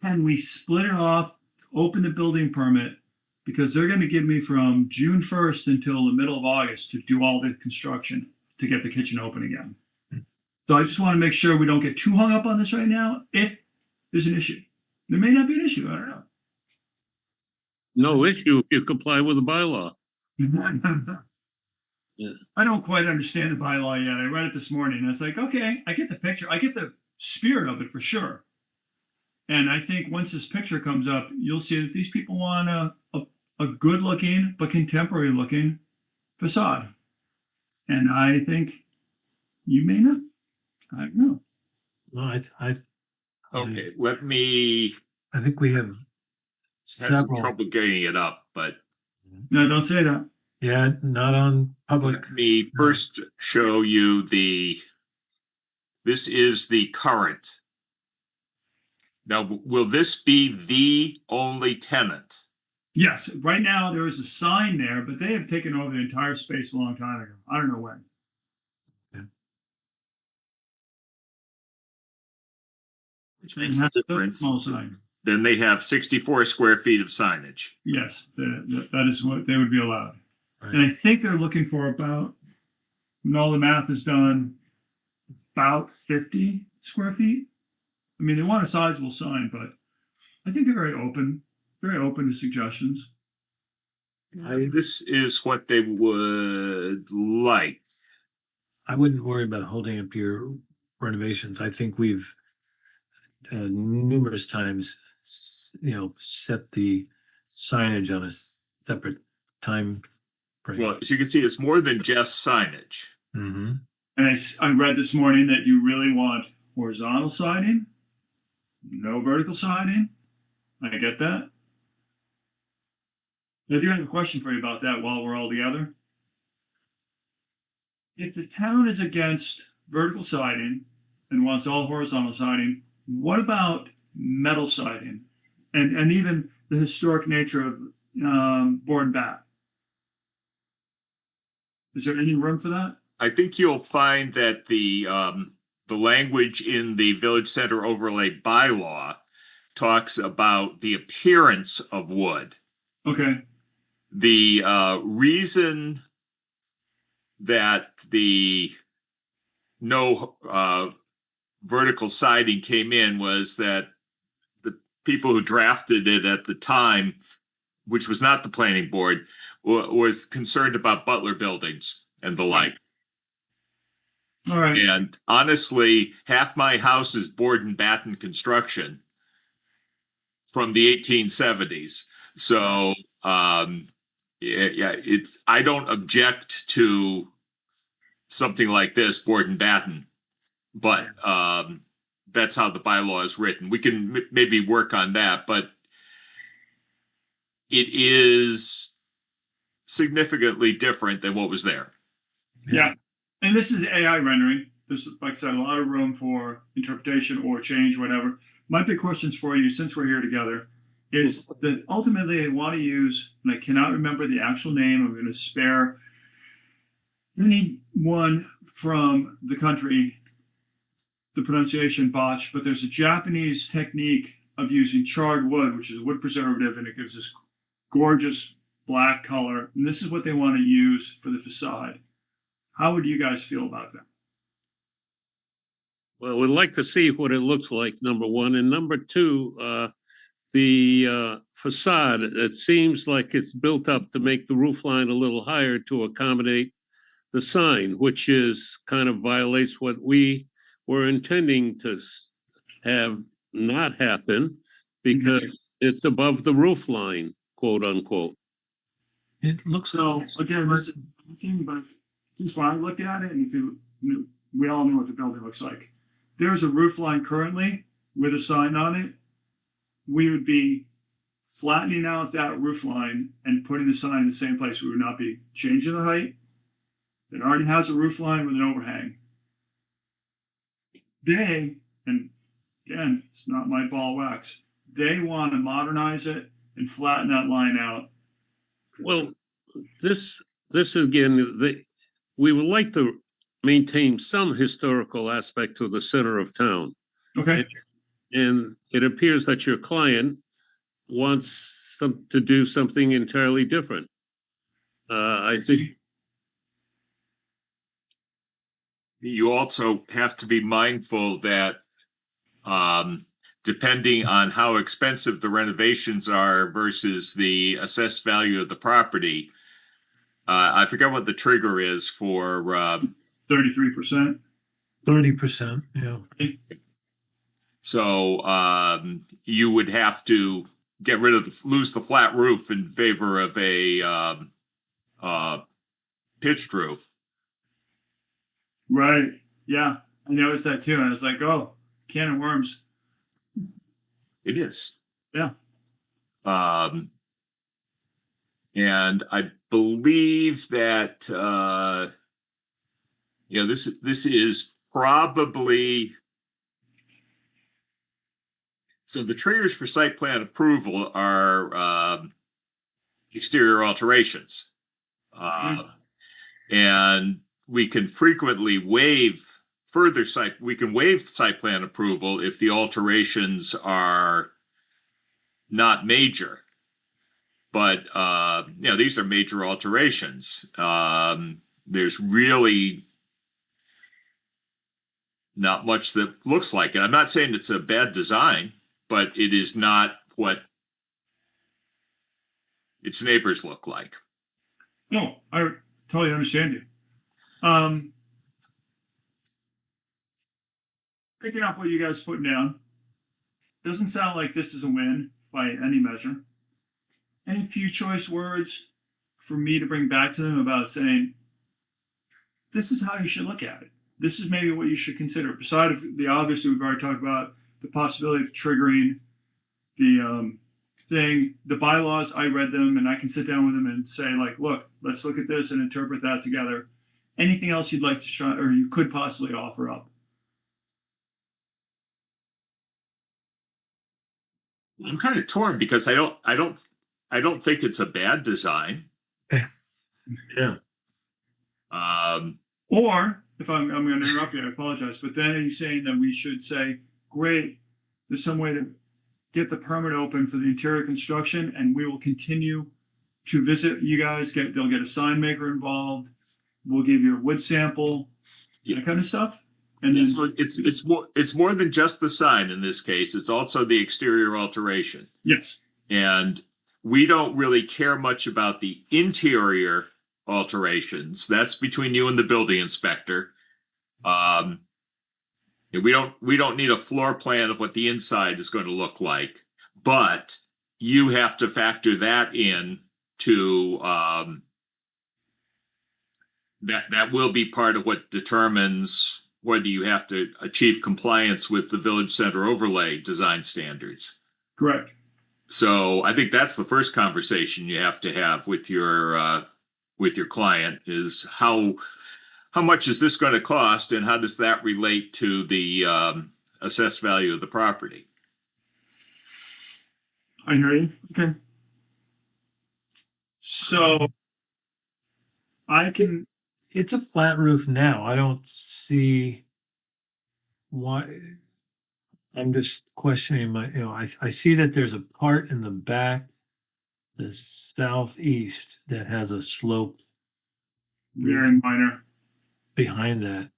can we split it off, open the building permit, because they're going to give me from June 1st until the middle of August to do all the construction to get the kitchen open again. So I just want to make sure we don't get too hung up on this right now. If there's an issue, there may not be an issue. I don't know. No issue if you comply with the bylaw. Yeah. I don't quite understand the bylaw yet. I read it this morning and it's like, okay, I get the picture. I get the spirit of it for sure. And I think once this picture comes up, you'll see that these people want a good looking but contemporary looking facade. And I think you may not. I don't know. No, Okay, let me I think we have have some several. trouble getting it up, but No, don't say that. Yeah, not on public. let me first show you this is the current. Now, will this be the only tenant? Yes, right now there is a sign there, but they have taken over the entire space a long time ago. I don't know when. which And makes it a has a difference. small sign. Then they have 64 square feet of signage. Yes, that is what they would be allowed. Right. And I think they're looking for about, when all the math is done, about 50 square feet. I mean, they want a sizable sign, but I think they're very open to suggestions. This is what they would like. I wouldn't worry about holding up your renovations. I think we've numerous times, set the signage on a separate time frame. Well, as you can see, it's more than just signage. Mm-hmm. And I read this morning that you really want horizontal siding, no vertical siding. I get that. I do have a question for you about that while we're all together. If the town is against vertical siding and wants all horizontal siding, what about metal siding and even the historic nature of board and bat? Is there any room for that? I think you'll find that the language in the Village Center Overlay bylaw talks about the appearance of wood. Okay. The reason that the no vertical siding came in was that the people who drafted it at the time, which was not the planning board, was concerned about Butler buildings and the like. All right. And honestly, half my house is board and batten construction from the 1870s. So it's, I don't object to something like this, board and batten, but that's how the bylaw is written. We can maybe work on that, but it is significantly different than what was there. Yeah. And this is AI rendering. There's, like I said, a lot of room for interpretation or change, whatever. My big questions for you, since we're here together, is that ultimately they want to use, and I cannot remember the actual name, I'm going to spare anyone from the country the pronunciation botch, but there's a Japanese technique of using charred wood, which is a wood preservative, and it gives this gorgeous black color. And this is what they want to use for the facade. How would you guys feel about that? Well, we'd like to see what it looks like, number one. And number two, the facade, it seems like it's built up to make the roof line a little higher to accommodate the sign, which is kind of violates what we were intending to have not happen because it's above the roof line, quote unquote. It looks So again, this is the thing, but just when I look at it, and if you, we all know what the building looks like. There's a roof line currently with a sign on it. We would be flattening out that roof line and putting the sign in the same place. We would not be changing the height. It already has a roof line with an overhang. They, and again, it's not my ball wax, they want to modernize it and flatten that line out. Well, this again, we would like to maintain some historical aspect to the center of town. Okay. And it appears that your client wants to do something entirely different. I think you also have to be mindful that depending on how expensive the renovations are versus the assessed value of the property, I forget what the trigger is for 33%. 30%, yeah. So you would have to get rid of lose the flat roof in favor of a pitched roof. Right. Yeah. I noticed that too. And I was like, oh, can of worms. It is. Yeah. And I believe that this is probably, so the triggers for site plan approval are exterior alterations. And we can frequently waive we can waive site plan approval if the alterations are not major. But, these are major alterations. There's really not much that looks like it. I'm not saying it's a bad design, but it is not what its neighbors look like. No, I totally understand you. Picking up what you guys put down, doesn't sound like this is a win by any measure. Any few choice words for me to bring back to them about saying, this is how you should look at it. This is maybe what you should consider. Besides the obvious, we've already talked about the possibility of triggering the thing. The bylaws, I read them and I can sit down with them and say, like, look, let's look at this and interpret that together. Anything else you'd like to try or you could possibly offer up? I'm kind of torn because I don't think it's a bad design. Yeah. Or if I'm going to interrupt you, I apologize. But then he's saying that we should say, great, there's some way to get the permit open for the interior construction, and we will continue to visit you guys. They'll get a sign maker involved. We'll give you a wood sample, that kind of stuff. And then So it's more than just the sign in this case. It's also the exterior alteration. yes, And we don't really care much about the interior alterations. That's between you and the building inspector. We don't need a floor plan of what the inside is going to look like, but you have to factor that in to that will be part of what determines whether you have to achieve compliance with the village center overlay design standards. correct. So I think that's the first conversation you have to have with your client is how much is this going to cost and how does that relate to the assessed value of the property? I hear you. Okay. So It's a flat roof now. I don't see why. I'm just questioning I see that there's a part in the back, the southeast, that has a slope very minor. behind that.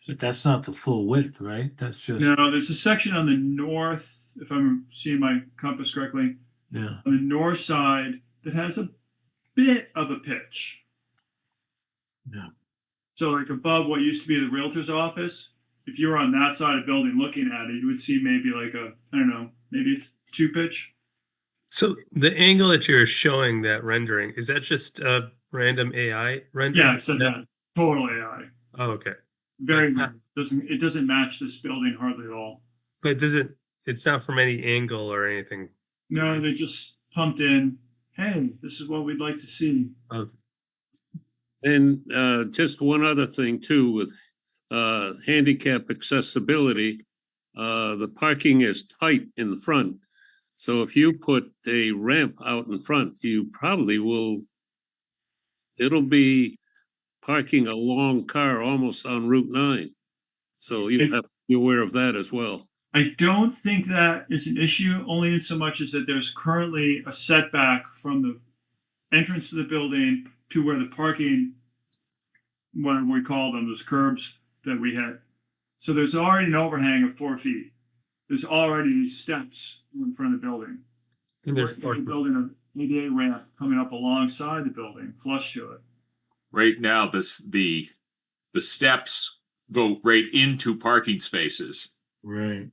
But that's not the full width, right? That's just, No, there's a section on the north, if I'm seeing my compass correctly, yeah. on the north side that has a bit of a pitch. Yeah. So like above what used to be the realtor's office, if you were on that side of the building looking at it, you would see maybe like maybe it's 2 pitch. So the angle that you're showing that rendering, is that just a random AI rendering? Yeah, I said that. Total AI. Oh, okay. Very it doesn't match this building hardly at all. But it's not from any angle or anything. No, they just pumped in, hey, this is what we'd like to see. Okay. And just one other thing too, with handicap accessibility, the parking is tight in the front. So if you put a ramp out in front, you probably it'll be parking a long car almost on Route 9. So you have to be aware of that as well. I don't think that is an issue, only in so much as that there's currently a setback from the entrance to the building to where the parking, what we call them, those curbs that we had. So there's already an overhang of 4 feet. There's already steps in front of the building. And there's We're building an ADA ramp coming up alongside the building, flush to it. Right now, the steps go right into parking spaces. Right.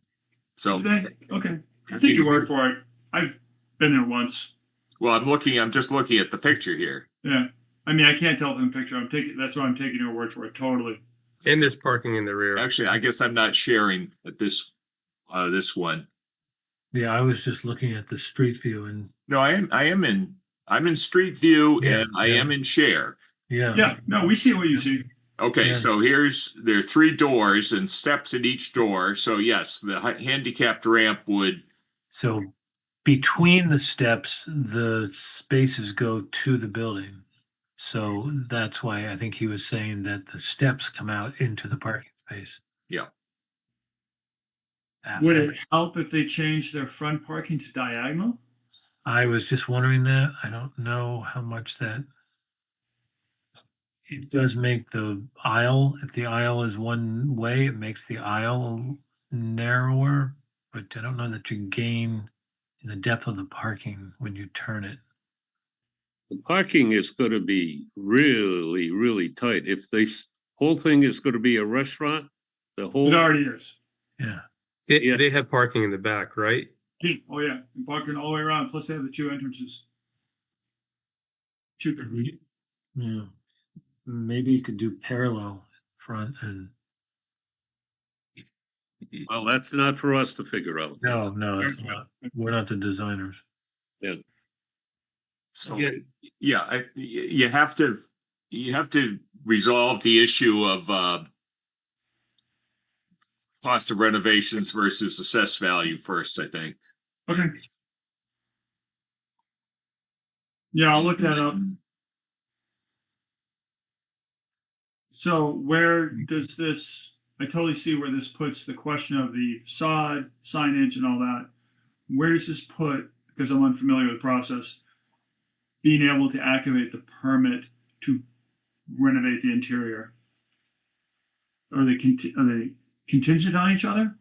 So Okay, I think your word for it. I've been there once. well, I'm just looking at the picture here. Yeah, I mean, I can't tell from the picture. That's why I'm taking your word for it. Totally. And there's parking in the rear. Actually, I guess I'm not sharing at this one. Yeah, I was just looking at the street view and No, I'm in street view Yeah, and I yeah. am in share. Yeah. No, we see what you see. Okay, Yeah. so there are 3 doors and steps at each door. So yes, the handicapped ramp would. so between the steps, the spaces go to the building. So that's why I think he was saying that the steps come out into the parking space. Yeah. Would it help if they changed their front parking to diagonal? I was just wondering that. I don't know how much that. It does make the aisle, if the aisle is one way, it makes the aisle narrower, but I don't know that you gain in the depth of the parking when you turn it. The parking is gonna be really, really tight. If this whole thing is gonna be a restaurant, the It whole, already is. Yeah. Yeah. They have parking in the back, right? Oh, yeah, and parking all the way around, plus they have the two entrances. Two. Yeah. Maybe you could do parallel front and well, that's not for us to figure out. no, it's not. We're not the designers. So, yeah, you have to resolve the issue of cost of renovations versus assessed value first, I think. Okay. Yeah, I'll look that up. So where does this, I totally see where this puts the question of the facade, signage and all that. Where does this put, because I'm unfamiliar with the process, being able to activate the permit to renovate the interior? Are they contingent on each other?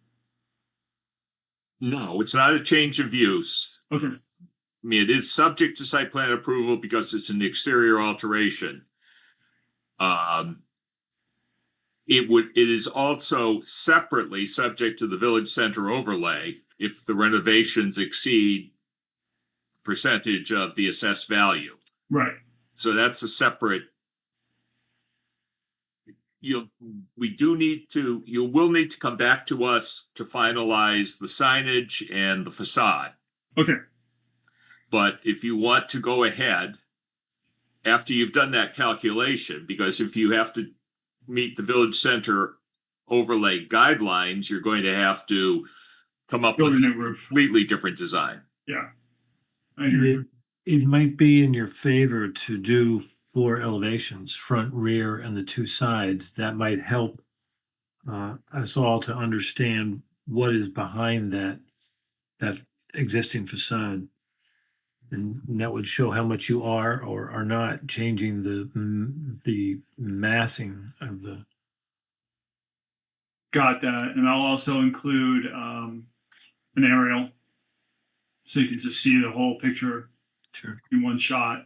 No, it's not a change of use. Okay. I mean, it is subject to site plan approval because it's an exterior alteration. It is also separately subject to the village center overlay if the renovations exceed percentage of the assessed value. Right. So that's a separate. You will need to come back to us to finalize the signage and the facade. Okay. But if you want to go ahead after you've done that calculation, because if you have to meet the village center overlay guidelines, you're going to have to come up with a completely different design. Yeah. I agree. It might be in your favor to do 4 elevations, front, rear, and the 2 sides. That might help us all to understand what is behind that existing facade. And that would show how much you are or are not changing the massing of the. Got that. And I'll also include an aerial so you can just see the whole picture in one shot.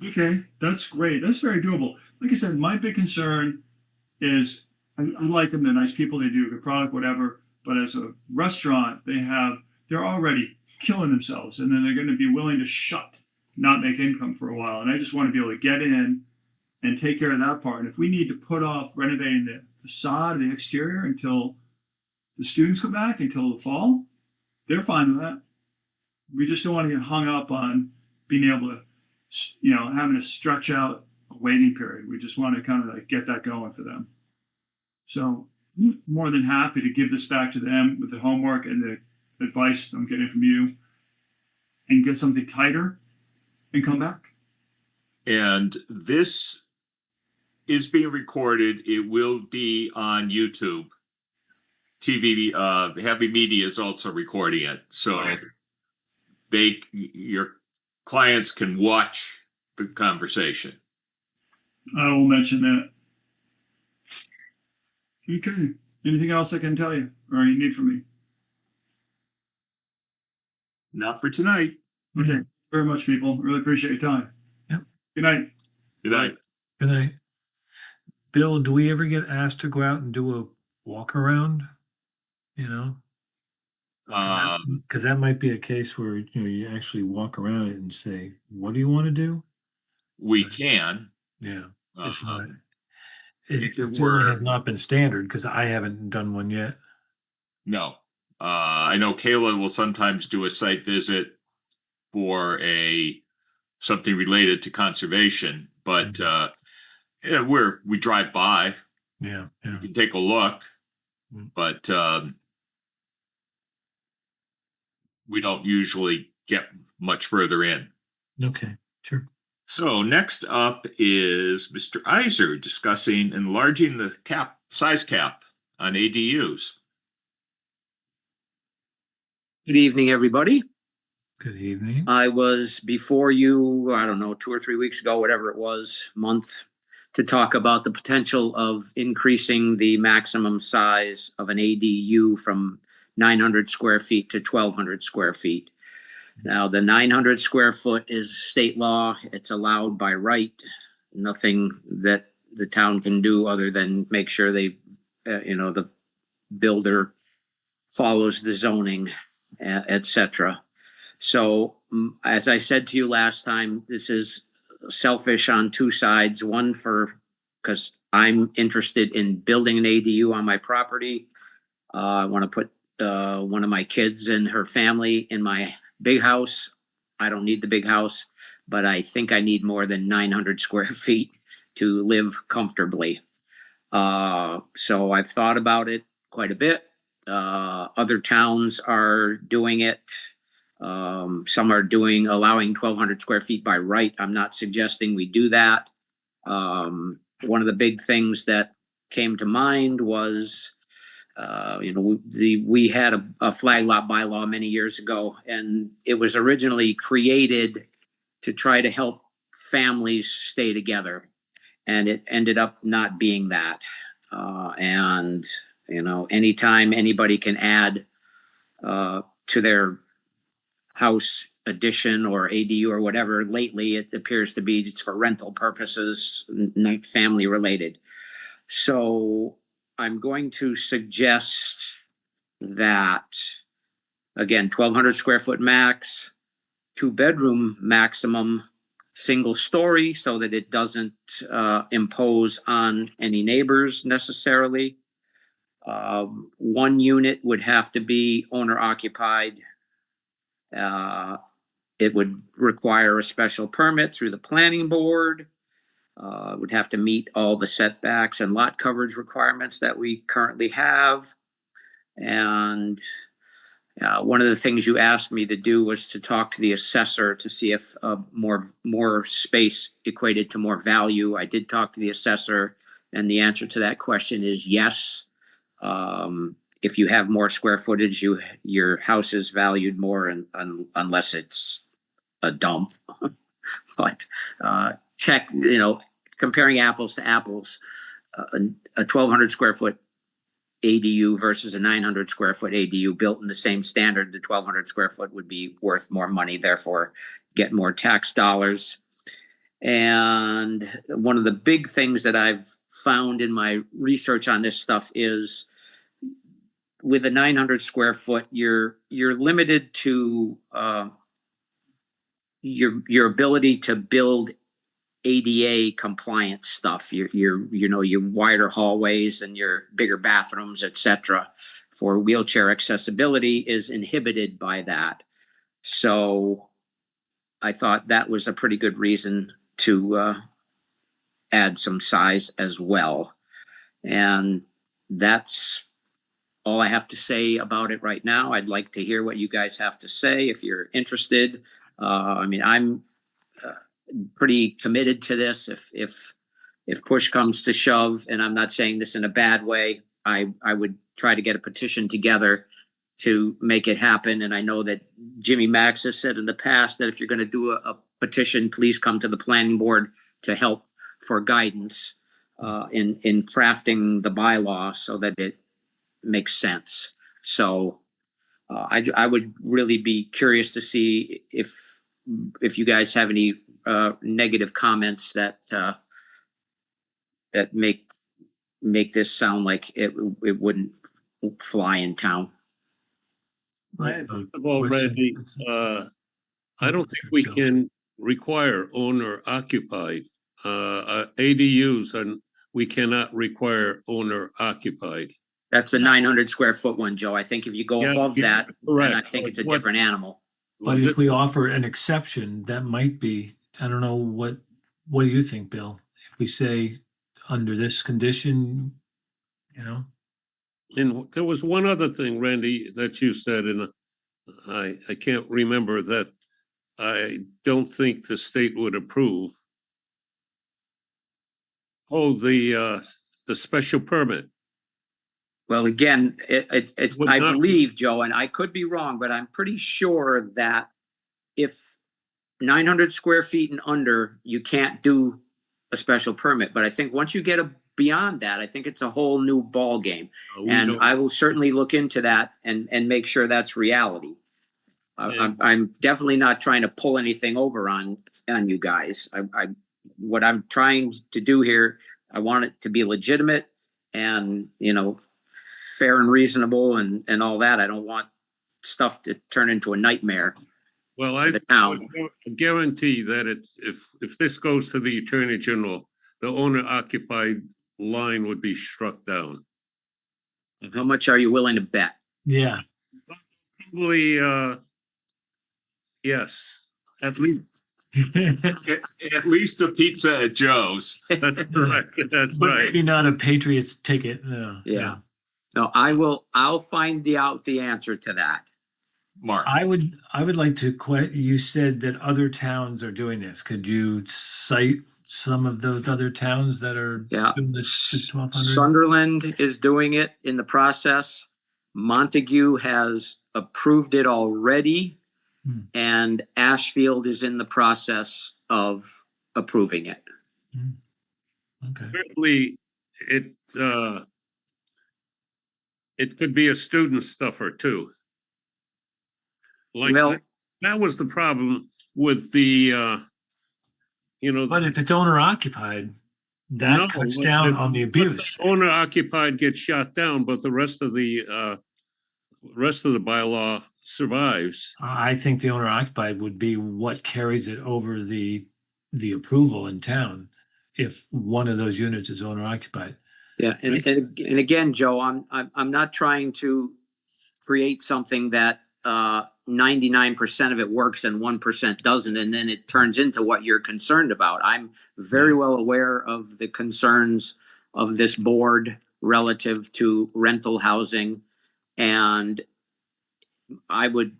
Okay, that's great. That's very doable. Like I said, my big concern is I like them. They're nice people. They do a good product, whatever. But as a restaurant, they're already killing themselves, and then they're going to be willing to shut, not make income for a while. And I just want to be able to get in and take care of that part. And if we need to put off renovating the facade, the exterior until the students come back until the fall, they're fine with that. We just don't want to get hung up on being able to, having to stretch out a waiting period. We just want to kind of like get that going for them. So more than happy to give this back to them with the homework and the advice I'm getting from you and get something tighter and come back. And this is being recorded. It will be on YouTube. TV, Heavy Media is also recording it. So your clients can watch the conversation. I will mention that. Okay. Anything else I can tell you or you need from me? Not for tonight. Okay. Very much, people. Really appreciate your time. Yep. Good night. Good night. Good night. Bill, do we ever get asked to go out and do a walk around? Because that might be a case where you actually walk around it and say, "What do you want to do?" We can. Yeah, it's not. If it certainly were- has not been standard because I haven't done one yet. No. I know Kayla will sometimes do a site visit for something related to conservation, but we drive by. Yeah. You can take a look, but we don't usually get much further in. Okay, sure. So next up is Mr. Iser discussing enlarging the cap size cap on ADUs. Good evening, everybody. Good evening. I was before you, I don't know, 2 or 3 weeks ago, whatever it was, month, to talk about the potential of increasing the maximum size of an ADU from 900 square feet to 1,200 square feet. Now, the 900 square foot is state law. It's allowed by right. Nothing that the town can do other than make sure they, the builder follows the zoning, et cetera. So as I said to you last time, this is selfish on two sides. One, because I'm interested in building an ADU on my property. I want to put one of my kids and her family in my big house. I don't need the big house, but I think I need more than 900 square feet to live comfortably. So I've thought about it quite a bit. Other towns are doing it. Some are allowing 1,200 square feet by right. I'm not suggesting we do that. One of the big things that came to mind was, we had a flag lot bylaw many years ago, and it was originally created to try to help families stay together, and it ended up not being that. Anytime anybody can add to their house addition or ADU or whatever, lately it appears to be it's for rental purposes, not family related. So I'm going to suggest that, again, 1,200 square foot max, 2-bedroom maximum, single story, so that it doesn't impose on any neighbors necessarily. 1 unit would have to be owner occupied. It would require a special permit through the planning board. Would have to meet all the setbacks and lot coverage requirements that we currently have. And one of the things you asked me to do was to talk to the assessor to see if more space equated to more value. I did talk to the assessor, and the answer to that question is yes. If you have more square footage, your house is valued more, unless it's a dump. But check, comparing apples to apples, a 1,200 square foot ADU versus a 900 square foot ADU built in the same standard, the 1,200 square foot would be worth more money, therefore get more tax dollars. And one of the big things that I've found in my research on this stuff is, with a 900 square foot, you're limited to your ability to build ADA compliant stuff. Your wider hallways and your bigger bathrooms, etc., for wheelchair accessibility is inhibited by that. So I thought that was a pretty good reason to add some size as well. And that's all I have to say about it right now. I'd like to hear what you guys have to say if you're interested. I'm pretty committed to this. If push comes to shove, and I'm not saying this in a bad way, I would try to get a petition together to make it happen. And I know that Jimmy Max has said in the past that if you're going to do a petition, please come to the planning board to help for guidance in crafting the bylaw so that it makes sense. So I would really be curious to see if you guys have any negative comments that make this sound like it wouldn't fly in town. First of all, Randy, I don't think we can require owner occupied. ADUs, and we cannot require owner occupied. That's a 900 square foot one, Joe. I think if you go above that, then I think it's a different animal. But if we offer an exception, that might be, I don't know, what do you think, Bill? If we say under this condition, And there was one other thing, Randy, that you said, and I can't remember, that I don't think the state would approve. Oh, the special permit. Well, again, it's, Would I not- believe, Joe, and I could be wrong, but I'm pretty sure that if 900 square feet and under, you can't do a special permit. But I think once you get beyond that, I think it's a whole new ball game. We And don't- I will certainly look into that and make sure that's reality. I'm definitely not trying to pull anything over on you guys. What I'm trying to do here, I want it to be legitimate and, fair and reasonable and all that. I don't want stuff to turn into a nightmare. Well, I the town. would guarantee that if this goes to the Attorney General, the owner occupied line would be struck down. How much are you willing to bet? Yeah. Probably, yes, at least, At least a pizza at Joe's. that's correct, that's But right. maybe not a Patriots ticket, no. Yeah. No, I'll find out the answer to that. Mark, I would like to you said that other towns are doing this. Could you cite some of those other towns that are Yeah. doing this 1200? Sunderland is doing it in the process. Montague has approved it already. Hmm. And Ashfield is in the process of approving it. Okay. Certainly, it could be a student stuffer too. Like, Well- that was the problem with the, But if it's owner occupied, that No, cuts but down the- on the but the abuse. owner occupied gets shot down, but the rest of the bylaw survives. I think the owner occupied would be what carries it over the approval in town if one of those units is owner occupied. Yeah, and again, Joe, I'm not trying to create something that 99% of it works and 1% doesn't, and then it turns into what you're concerned about. I'm very well aware of the concerns of this board relative to rental housing, and I would,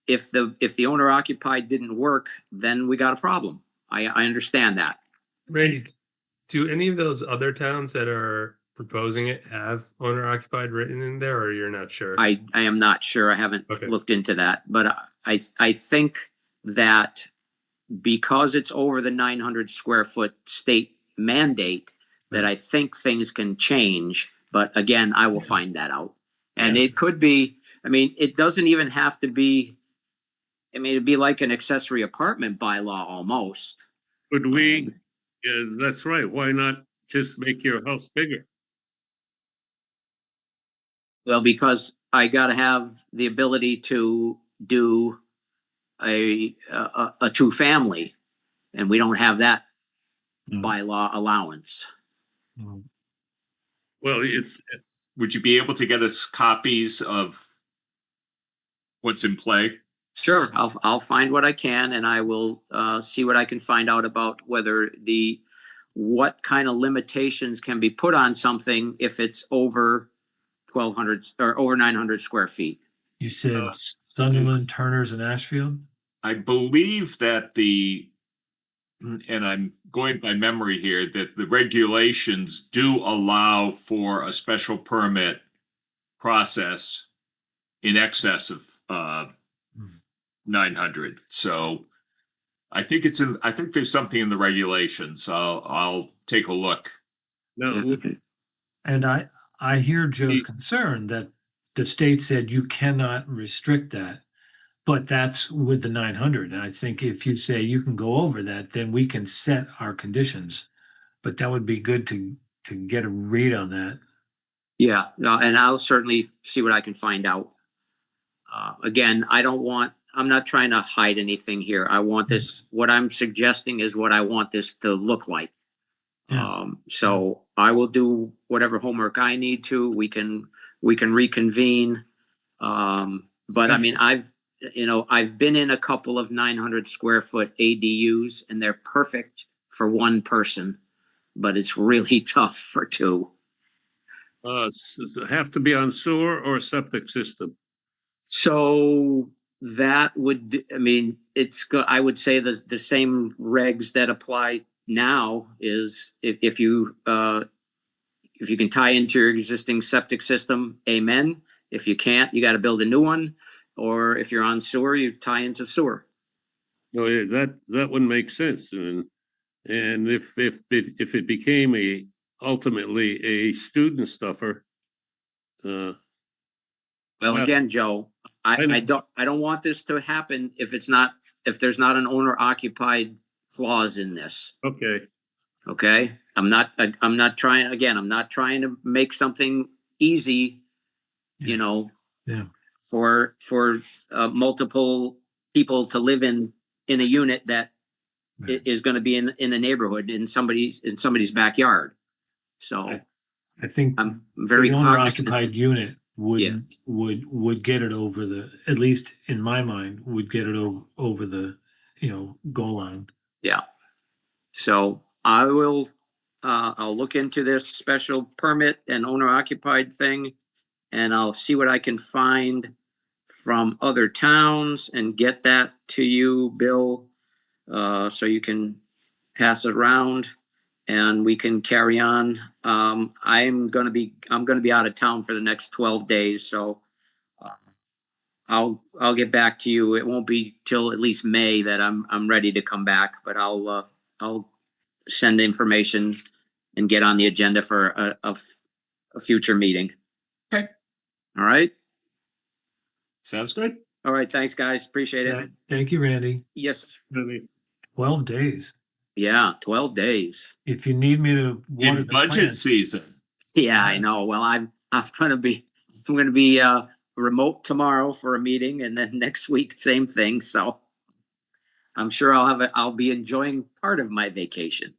if the owner occupied didn't work, then we got a problem. I understand that. Randy, do any of those other towns that are proposing it have owner occupied written in there, or you're not sure? I am not sure. I haven't Okay. looked into that, but I think that because it's over the 900 square foot state mandate, that I think things can change. But again, I will find that out. And it could be, it doesn't even have to be, it'd be like an accessory apartment bylaw almost. Could we, yeah, that's right, why not just make your house bigger? Well, because I gotta have the ability to do a two-family, and we don't have that bylaw allowance. Well, it's, would you be able to get us copies of what's in play? Sure, I'll find what I can, and I will see what I can find out about whether what kind of limitations can be put on something if it's over 1,200 or over 900 square feet. You said Sunderland, Turner's, and Ashfield? I believe that and I'm going by memory here, that the regulations do allow for a special permit process in excess of 900. So I think there's something in the regulations. I'll take a look. no, And I hear Joe's concern that the state said you cannot restrict that, but that's with the 900. And I think if you say you can go over that, then we can set our conditions. But that would be good to get a read on that. Yeah, no, and I'll certainly see what I can find out. Again, I'm not trying to hide anything here. I want this, what I'm suggesting is what I want this to look like. Yeah. So I will do whatever homework I need to. We can reconvene. But I've been in a couple of 900 square foot ADUs, and they're perfect for one person, but it's really tough for two. have to be on sewer or septic system. So that would, I would say the same regs that apply now is if you if you can tie into your existing septic system, amen. If you can't, you got to build a new one. Or if you're on sewer, you tie into sewer. Oh, yeah, that would make sense. And if it became ultimately a student stuffer, Well, Yeah. again, Joe, I know. I don't want this to happen if there's not an owner occupied clause in this. okay, Okay, I'm not trying to make something easy, you know. Yeah. For multiple people to live in a unit that Right. is going to be in the neighborhood in somebody's backyard. So I think I'm very the owner cognizant. occupied unit Yeah. would get it over at least in my mind, would get it over the, goal line. Yeah. So I'll look into this special permit and owner occupied thing, and I'll see what I can find from other towns and get that to you, Bill, so you can pass it around and we can carry on. I'm gonna be out of town for the next 12 days, so I'll get back to you. It won't be till at least May that I'm ready to come back, but I'll send information and get on the agenda for a future meeting. Okay. All right. Sounds good. All right. Thanks, guys. Appreciate it. Yeah, thank you, Randy. Yes. really. 12 days. Yeah. 12 days. If you need me to water In the budget plants, season. Yeah, I know. Well, I'm going to be remote tomorrow for a meeting, and then next week, same thing. So I'm sure I'll be enjoying part of my vacation.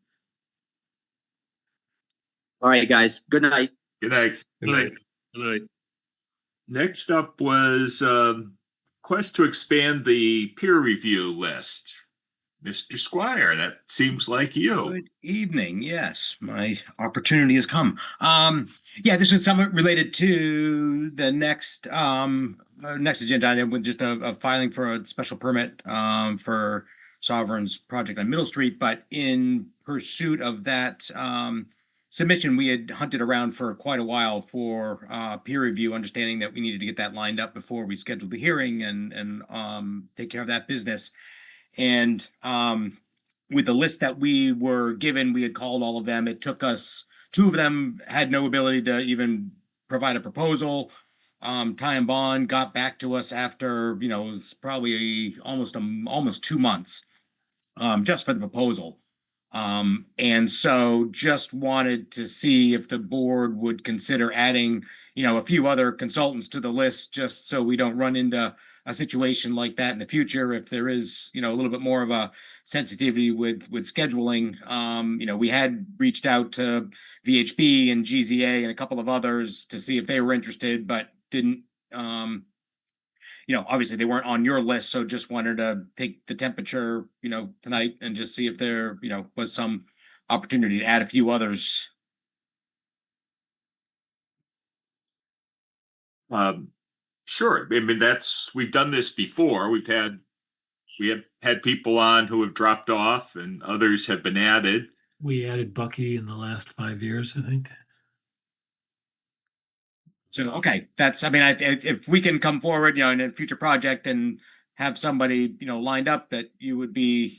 All right, guys. Good night. Good night. Good night. Good night. Next up was quest to expand the peer review list. Mr. Squire, that seems like you. Good evening. Yes, my opportunity has come. This is somewhat related to the next agenda item with just a filing for a special permit for Sovereign's project on Middle Street. But in pursuit of that submission, we had hunted around for quite a while for peer review, understanding that we needed to get that lined up before we scheduled the hearing and take care of that business. And with the list that we were given, we had called all of them. It took us, 2 of them had no ability to even provide a proposal. Ty and Bond got back to us after, it was probably almost 2 months just for the proposal. And so just wanted to see if the board would consider adding, a few other consultants to the list, just so we don't run into a situation like that in the future. If there is, a little bit more of a sensitivity with scheduling, we had reached out to VHB and GZA and a couple of others to see if they were interested, but didn't, obviously they weren't on your list. So just wanted to take the temperature, tonight and just see if there, was some opportunity to add a few others. Sure. I mean, we've done this before. We have had people on who have dropped off and others have been added. we added Bucky in the last 5 years, I think. So, okay, if we can come forward, in a future project and have somebody, lined up that you would be,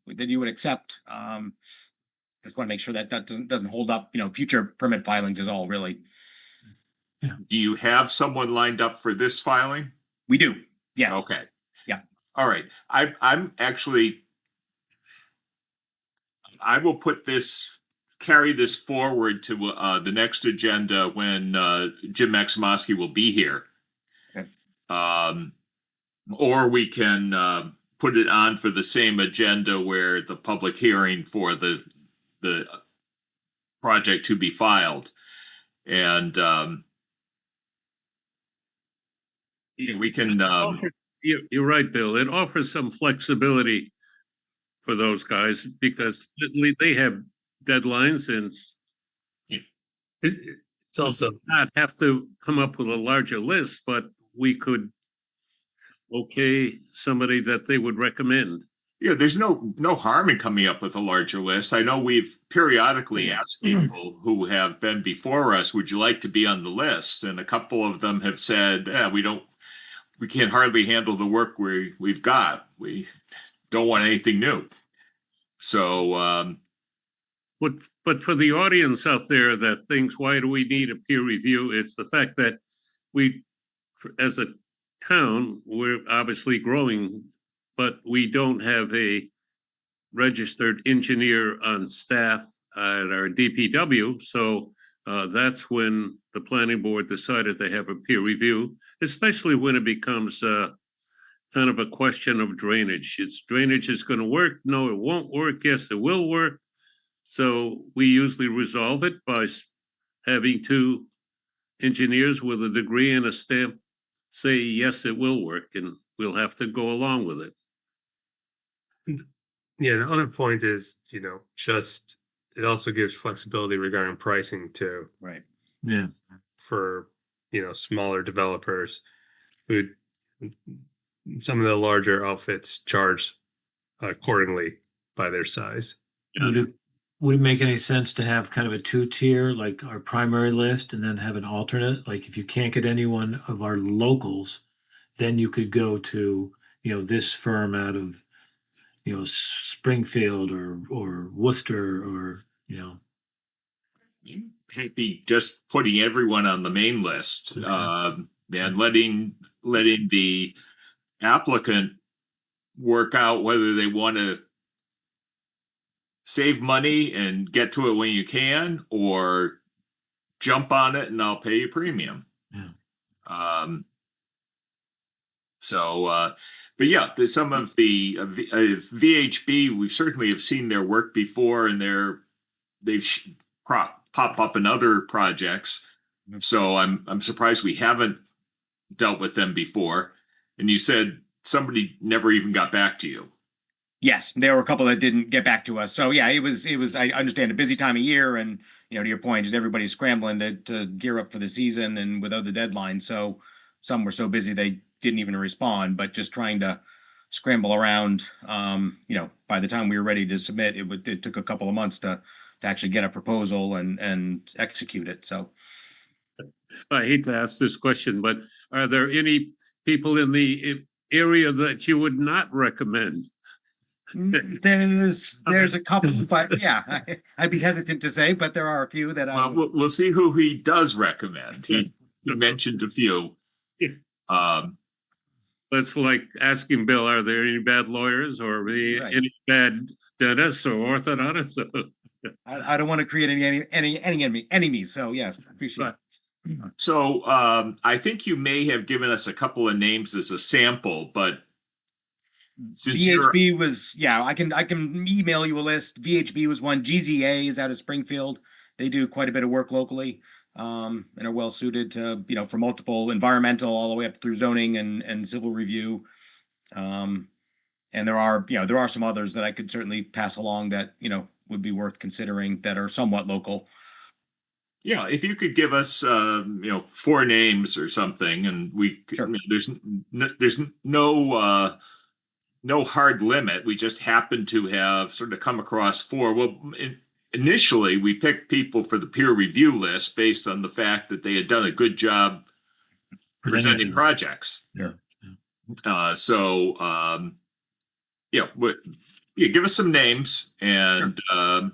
that you would accept. Just want to make sure that doesn't hold up, future permit filings is all really. Do you have someone lined up for this filing? We do. Yes. Okay. Yeah. All right. I will carry this forward to the next agenda when Jim Maximowski will be here. Okay. Or we can put it on for the same agenda where the public hearing for the project to be filed. And we can. You're right, Bill. It offers some flexibility for those guys because they have deadlines and It's also not have to come up with a larger list, but we could somebody that they would recommend. there's no harm in coming up with a larger list. I know we've periodically asked people who have been before us, would you like to be on the list? And a couple of them have said, we can't hardly handle the work we've got. We don't want anything new. So, but for the audience out there that thinks, why do we need a peer review? It's the fact that as a town, we're obviously growing, but we don't have a registered engineer on staff at our DPW. So that's when the planning board decided to have a peer review, especially when it becomes kind of a question of drainage. Drainage is going to work. No, it won't work. Yes, it will work. So we usually resolve it by having two engineers with a degree and a stamp say, yes, it will work, and we'll have to go along with it. Yeah, the other point is, just it also gives flexibility regarding pricing too. Right. Yeah. For, smaller developers who some of the larger outfits charge accordingly by their size. Would it make any sense to have kind of a 2-tier, like our primary list, and then have an alternate? Like if you can't get anyone of our locals, then you could go to, this firm out of, Springfield or Worcester or, maybe just putting everyone on the main list, and letting the applicant work out whether they want to save money and get to it when you can, or jump on it and I'll pay you premium. Yeah. But yeah, there's some of the VHB, we certainly have seen their work before, and they've pop up in other projects. So I'm surprised we haven't dealt with them before. And you said somebody never even got back to you. Yes, there were a couple that didn't get back to us. So yeah, it was, I understand, a busy time of year, and, to your point, just everybody's scrambling to gear up for the season and with other deadlines. So some were so busy they didn't even respond, but just trying to scramble around, by the time we were ready to submit, it took a couple of months to actually get a proposal and execute it. So I hate to ask this question, but are there any people in the area that you would not recommend? There's a couple, but yeah, I'd be hesitant to say, but there are a few that we'll see who he does recommend. He mentioned a few. That's like asking Bill, are there any bad lawyers or any bad dentists or orthodontists? I don't want to create any enemies. So yes, appreciate it. So I think you may have given us a couple of names as a sample, but since VHB was, I can email you a list. VHB was one. GZA is out of Springfield. They do quite a bit of work locally, and are well suited to, for multiple environmental all the way up through zoning and civil review. And there are some others that I could certainly pass along that, would be worth considering that are somewhat local. Yeah, if you could give us, 4 names or something, and Sure. There's no hard limit. We just happen to have sort of come across 4. Well, initially, we picked people for the peer review list based on the fact that they had done a good job presenting projects. Yeah. Give us some names, and I'll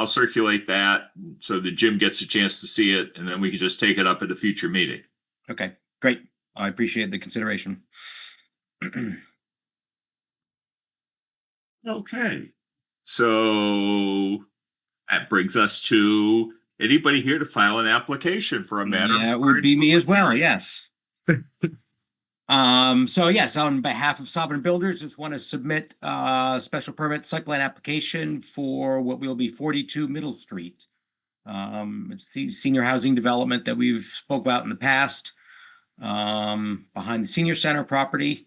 circulate that so that Jim gets a chance to see it, and then we can just take it up at a future meeting. Okay, great. I appreciate the consideration. Okay, so that brings us to anybody here to file an application for a matter. Yeah, it would be me as well. Yes. So yes, on behalf of Sovereign Builders, just want to submit a special permit site plan application for what will be 42 Middle Street. It's the senior housing development that we've spoke about in the past, behind the senior center property.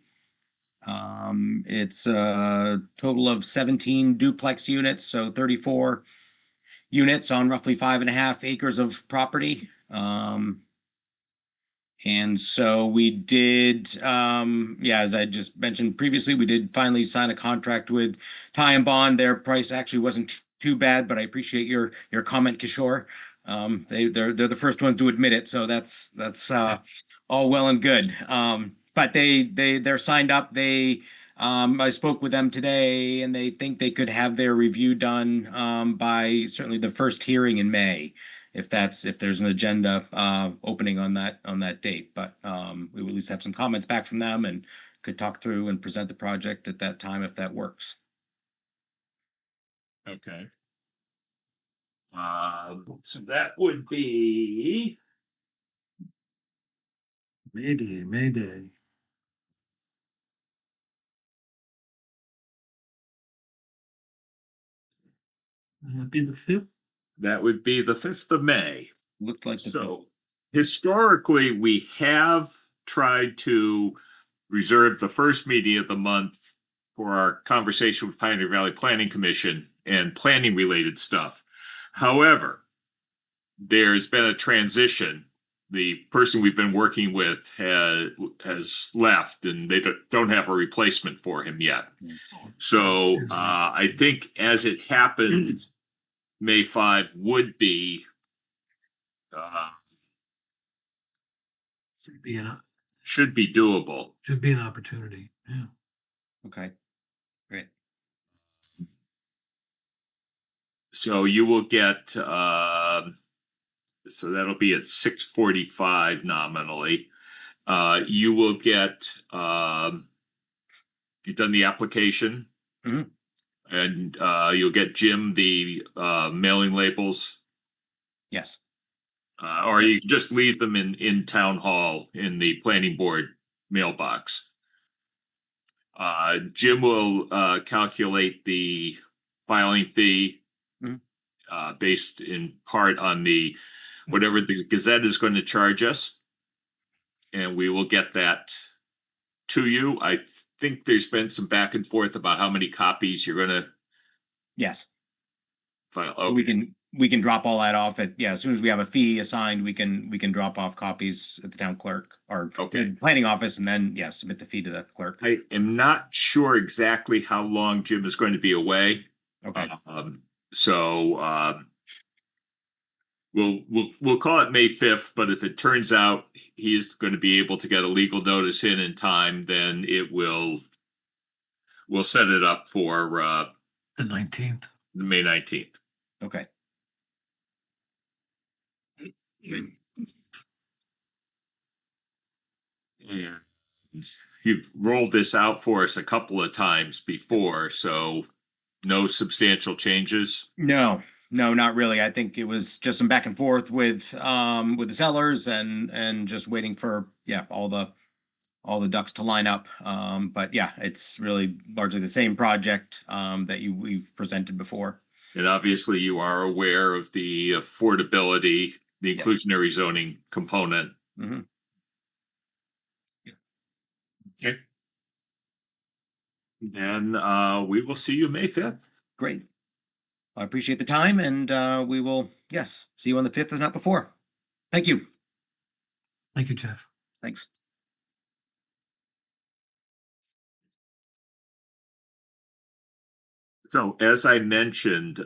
It's a total of 17 duplex units, so 34 units on roughly 5.5 acres of property. And so we did, as I just mentioned previously, we did finally sign a contract with Ty and Bond. Their price actually wasn't too bad, but I appreciate your comment, Kishore. They're the first ones to admit it, so that's all well and good. But they're signed up. I spoke with them today, and they think they could have their review done by certainly the first hearing in May, if there's an agenda opening on that date. But we will at least have some comments back from them and could talk through and present the project at that time if that works. Okay. So that would be Mayday. Be the 5th? that would be the 5th of May. Looked like So historically, we have tried to reserve the first meeting of the month for our conversation with Pioneer Valley Planning Commission and planning related stuff. However, there's been a transition. The person we've been working with has left, and they don't have a replacement for him yet. So I think as it happened, May 5 would be should be doable. Should be an opportunity. Yeah. Okay. Great. So you will get so that'll be at 6:45 nominally. You will get you've done the application. Mhm. And you'll get Jim the mailing labels. Yes. Or you can just leave them in town hall in the planning board mailbox. Jim will calculate the filing fee based in part on whatever the Gazette is going to charge us. And we will get that to you. I think there's been some back and forth about how many copies you're going to. Yes. File. Okay. We can drop all that off as soon as we have a fee assigned, we can drop off copies at the town clerk or planning office, and then submit the fee to the clerk. I am not sure exactly how long Jim is going to be away. Okay. We'll call it May 5th, but if it turns out he's going to be able to get a legal notice in time, then we'll set it up for the 19th. May 19th. Okay. And you've rolled this out for us a couple of times before, so no substantial changes. No, not really. I think it was just some back and forth with the sellers and just waiting for all the ducks to line up. But it's really largely the same project that we've presented before. And obviously you are aware of the affordability, the inclusionary zoning component. Mm-hmm. Okay. Then we will see you May 5th. Great. I appreciate the time, and we will, see you on the 5th, if not before. Thank you. Thank you, Jeff. Thanks. So as I mentioned,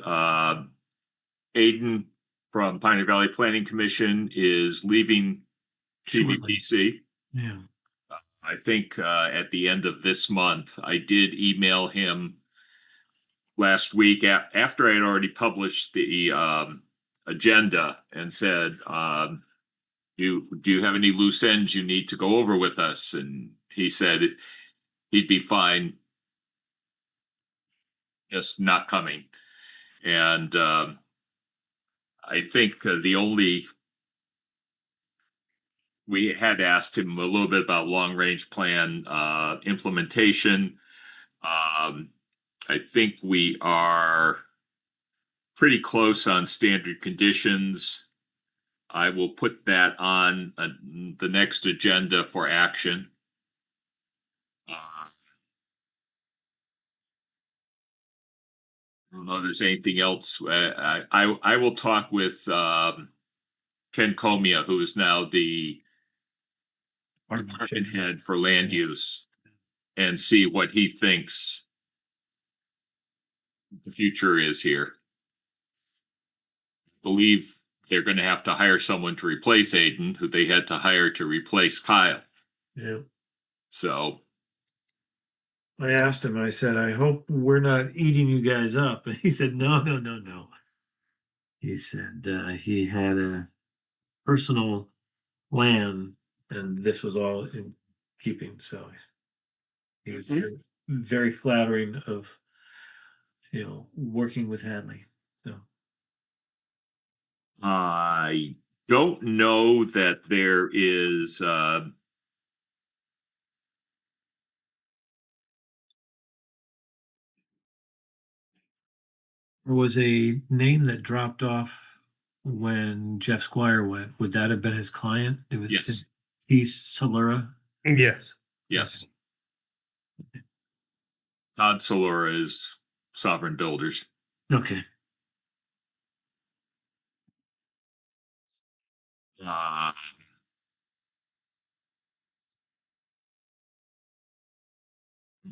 Aiden from Pioneer Valley Planning Commission is leaving PVPC. Yeah. I think at the end of this month. I did email him last week after I had already published the agenda and said, do you have any loose ends you need to go over with us? And he said he'd be fine just not coming. And I think we had asked him a little bit about long range plan implementation. I think we are pretty close on standard conditions. I will put that on the next agenda for action. I don't know if there's anything else. I will talk with Ken Comia, who is now the department head for land use and see what he thinks the future is here. Believe they're going to have to hire someone to replace Aiden, who they had to hire to replace Kyle. Yeah. So I asked him, I said, I hope we're not eating you guys up. And he said, no, no, no, no. He said he had a personal land and this was all in keeping. So he was very, very flattering of, working with Hadley. So I don't know that there is there was a name that dropped off when Jeff Squire went. Would that have been his client? It was yes. Keith Solera. Yes. Yes. Todd Solora is Sovereign Builders. Okay.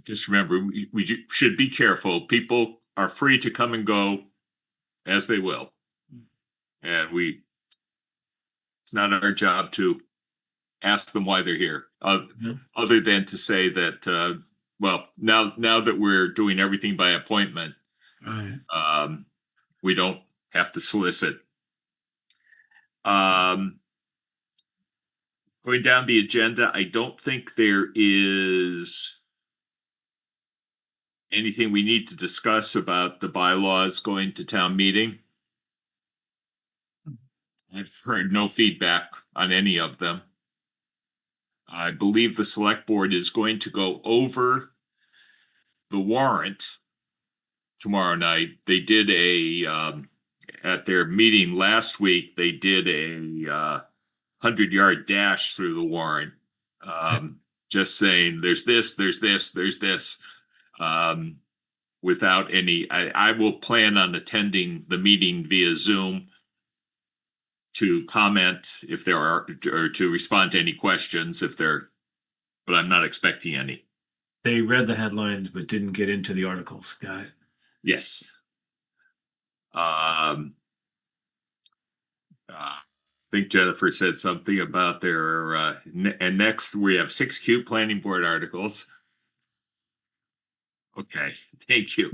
Just remember, we should be careful. People are free to come and go as they will. And it's not our job to ask them why they're here, other than to say that, well, now that we're doing everything by appointment, we don't have to solicit. Going down the agenda, I don't think there is anything we need to discuss about the bylaws going to town meeting. I've heard no feedback on any of them. I believe the select board is going to go over the warrant tomorrow night. They did at their meeting last week, they did a 100-yard dash through the warrant. Just saying there's this, there's this, there's this. Without any, I will plan on attending the meeting via Zoom to comment if there are, or to respond to any questions if there, but I'm not expecting any. They read the headlines but didn't get into the articles. Got it. Yes. I think Jennifer said something about their, and next we have 6 cute planning board articles. Okay, thank you.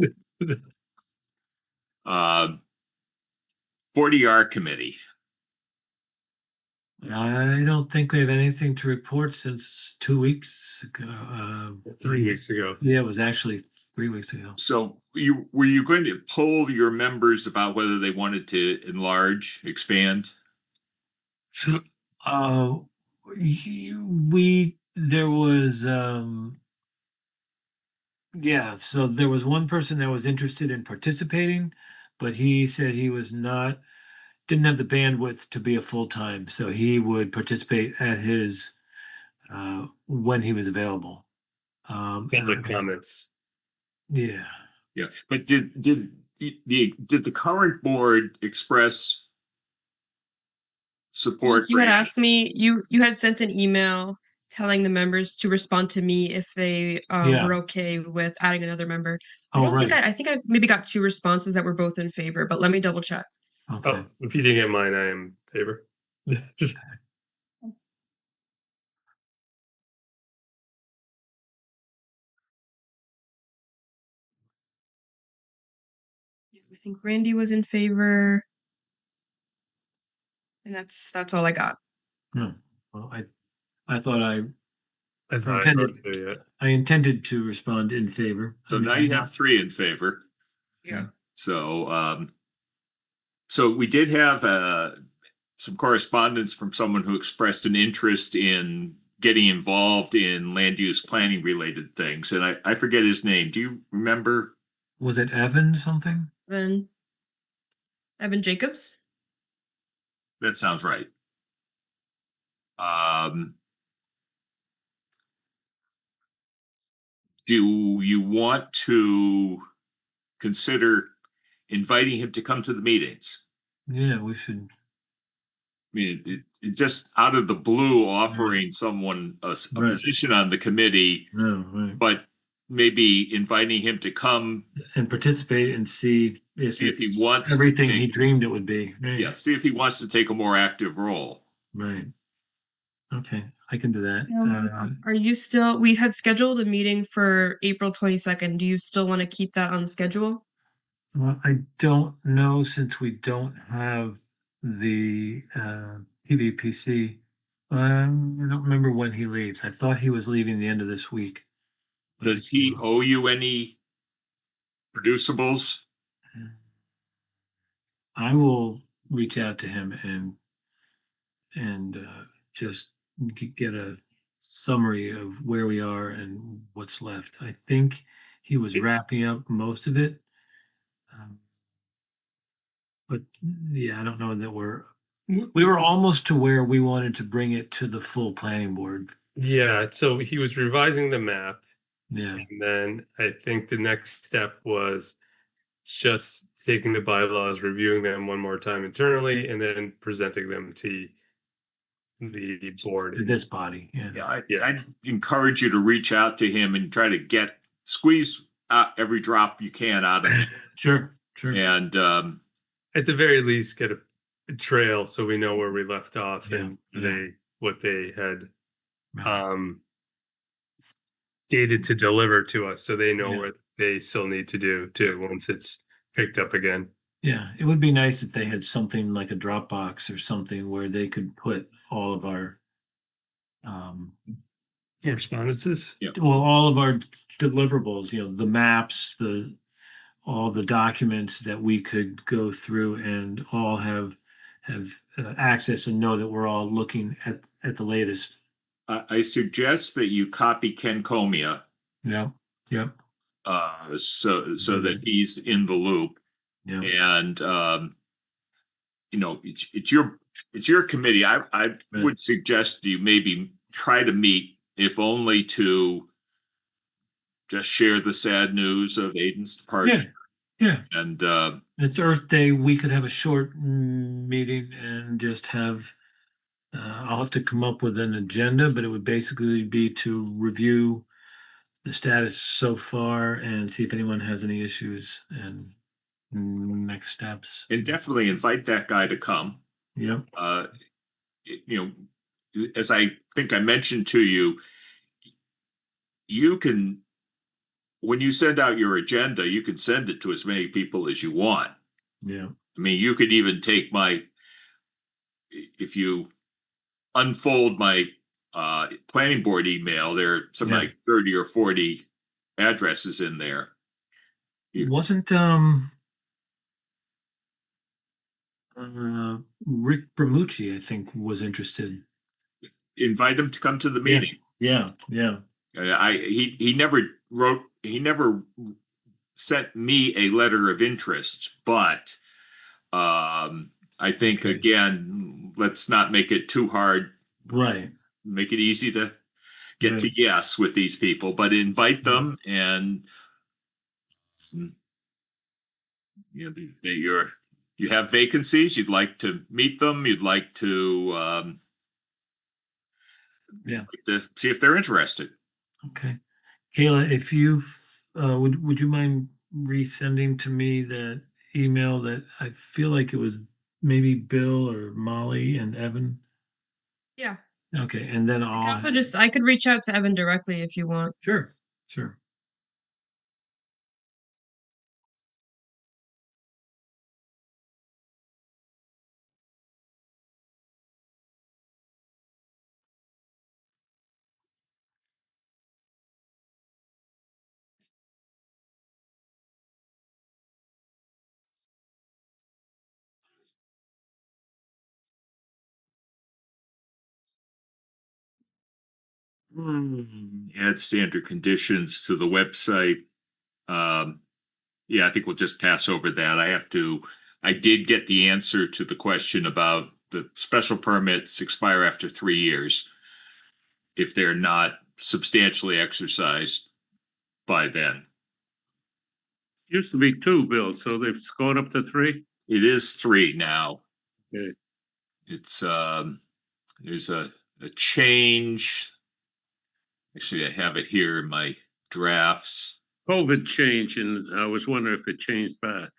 40R committee. I don't think we have anything to report since 2 weeks ago. 3 weeks ago. Yeah, it was actually 3 weeks ago. So were you going to poll your members about whether they wanted to enlarge, expand? So, there was, yeah, so there was one person that was interested in participating, but he said he was didn't have the bandwidth to be a full-time, so he would participate at his, when he was available. In the comments. Yeah. Yeah, but did the current board express support? You had asked me, you had sent an email telling the members to respond to me if they were okay with adding another member. I think I maybe got 2 responses that were both in favor, but let me double check. Okay. Oh, if you didn't get mine, I am in favor. I think Randy was in favor. And that's all I got. No. Well, I thought I intended I intended to respond in favor. So now you have 3 in favor. Yeah. So so we did have some correspondence from someone who expressed an interest in getting involved in land use planning related things, and I forget his name. Do you remember? Was it Evan something? Evan Jacobs? That sounds right. Do you want to consider inviting him to come to the meetings? Yeah, we should. mean, it just out of the blue offering someone a Right. position on the committee, No, right. but maybe inviting him to come And participate and see if See if he it's wants to everything he take- dreamed it would be. Right. yeah, see if he wants to take a more active role. Right. Okay, I can do that. Are you still, we had scheduled a meeting for April 22nd. Do you still want to keep that on the schedule? Well, I don't know since we don't have the PVPC. I don't remember when he leaves. I thought he was leaving the end of this week. Does he owe you any producibles? I will reach out to him and just get a summary of where we are and what's left. I think he was wrapping up most of it. But yeah, I don't know that we were almost to where we wanted to bring it to the full planning board. Yeah, so he was revising the map, Yeah, and then I think the next step was just taking the bylaws, reviewing them one more time internally, and then presenting them to the board. to this body. Yeah. Yeah, I'd encourage you to reach out to him and try to squeeze out every drop you can out of it. Sure. And at the very least, get a trail so we know where we left off Yeah, and yeah. what they had Right. dated to deliver to us, so they know Yeah. what they still need to do too once it's picked up again. Yeah, it would be nice if they had something like a Dropbox or something where they could put all of our Correspondences. Yeah. well, all of our deliverables, the maps, all the documents that we could go through and all have access and know that we're all looking at the latest. I suggest that you copy Ken Comia, Yeah. Yep. so that he's in the loop. Yeah. And it's your committee. I Right. would suggest you maybe try to meet, if only to just share the sad news of Aiden's departure. Yeah. And It's Earth Day. We could have a short meeting and just have. I'll have to come up with an agenda, but it would basically be to review the status so far and see if anyone has any issues and next steps. and definitely invite that guy to come. Yep. As I think I mentioned to you, you can, when you send out your agenda, you can send it to as many people as you want. Yeah. I mean, you could even take if you unfold my planning board email, there are something like 30 or 40 addresses in there. Wasn't Rick Bramucci, I think, was interested. Invite him to come to the meeting. Yeah. He never sent me a letter of interest, but I think again, let's not make it too hard. Right. Make it easy to get to yes with these people, but invite them and you have vacancies, you'd like to meet them, you'd like to to see if they're interested. Okay. Kayla, if you would you mind resending to me that email that I feel like it was maybe Bill or Molly and Evan? Yeah. Okay, and then I could also I could reach out to Evan directly if you want. Sure. Add standard conditions to the website. Yeah, I think we'll just pass over that. I did get the answer to the question about the special permits expire after 3 years if they're not substantially exercised by then. Used to be 2, Bill, so they've gone up to 3? It is 3 now. Okay. It's, there's a change. Actually, I have it here in my drafts. COVID change, and I was wondering if it changed back.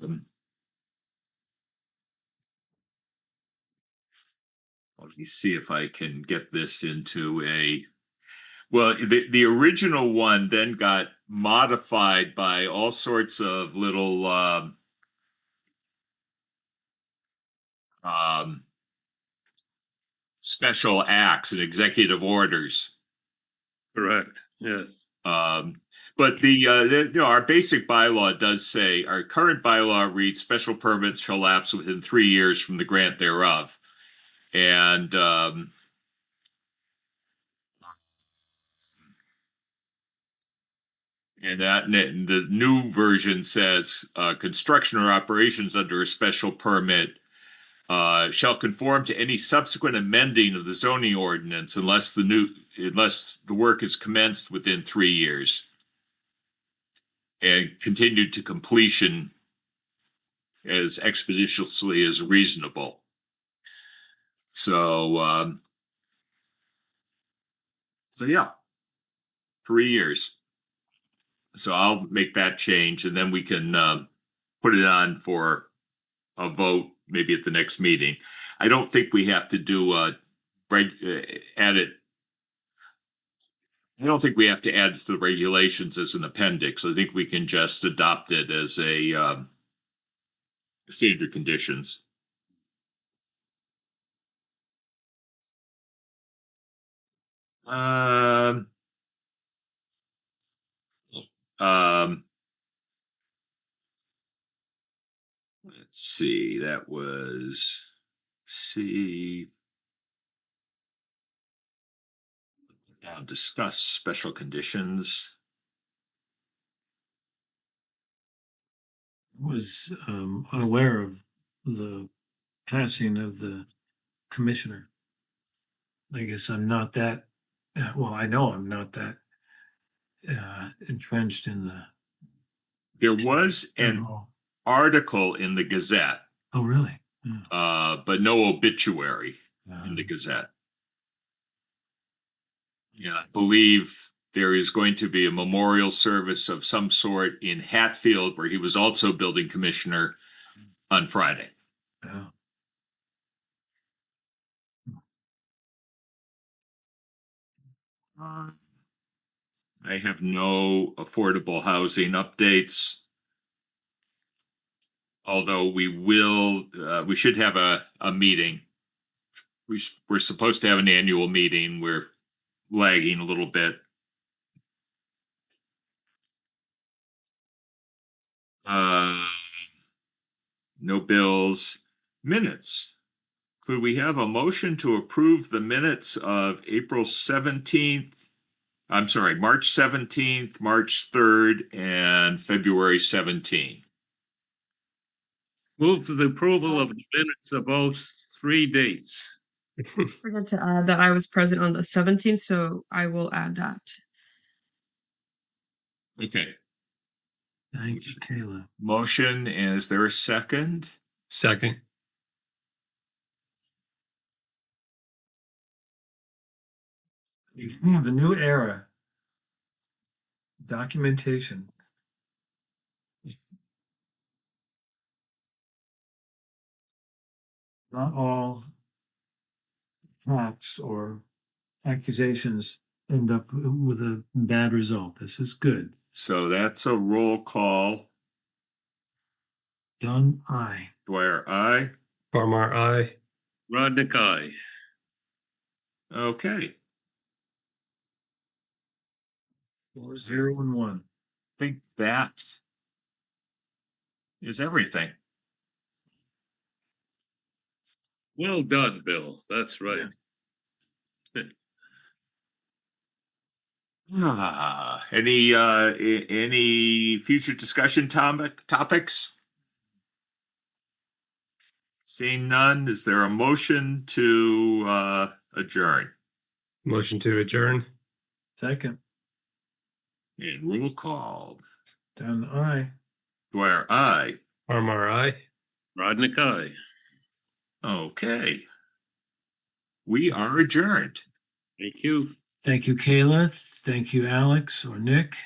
Let me see if I can get this into a, well, the original one then got modified by all sorts of little special acts and executive orders. Correct, yes. But our basic bylaw does say, our current bylaw reads, special permits shall lapse within 3 years from the grant thereof. And the new version says, construction or operations under a special permit shall conform to any subsequent amending of the zoning ordinance unless the work is commenced within 3 years and continued to completion as expeditiously as reasonable. So yeah, 3 years. So I'll make that change, and then we can put it on for a vote maybe at the next meeting. I don't think we have to do add it. I don't think we have to add it to the regulations as an appendix. I think we can just adopt it as a standard conditions. Let's see, that was now discuss special conditions. Was unaware of the passing of the commissioner. I guess I'm not that, well, I know I'm not that entrenched in the. There was an article in the Gazette. Oh, really? But no obituary in the Gazette. Yeah, I believe there is going to be a memorial service of some sort in Hatfield, where he was also building commissioner, on Friday. Yeah. I have no affordable housing updates. Although we should have a meeting. We're supposed to have an annual meeting. We're lagging a little bit. No bills. Minutes. Could we have a motion to approve the minutes of April 17th? I'm sorry, March 17th, March 3rd, and February 17th. Move to the approval of the minutes of those 3 dates. Forgot to add that I was present on the 17th, so I will add that. Okay. Thanks, Kayla. Motion, and is there a second? Second. The new era. Documentation. Not all facts or accusations end up with a bad result. This is good. So that's a roll call. Dunn, aye. Dwyer, aye. Barmar, aye. Rodnick, aye. Okay. 4-0-1. I think that is everything. Well done, Bill. That's right. Any future discussion topics? Seeing none, is there a motion to adjourn? Motion to adjourn. Second. And roll call. Dunn, aye. Dwyer, aye. RMRI. Rodnick, aye. Okay. We are adjourned. Thank you. Thank you, Kayla. Thank you, Alex or Nick.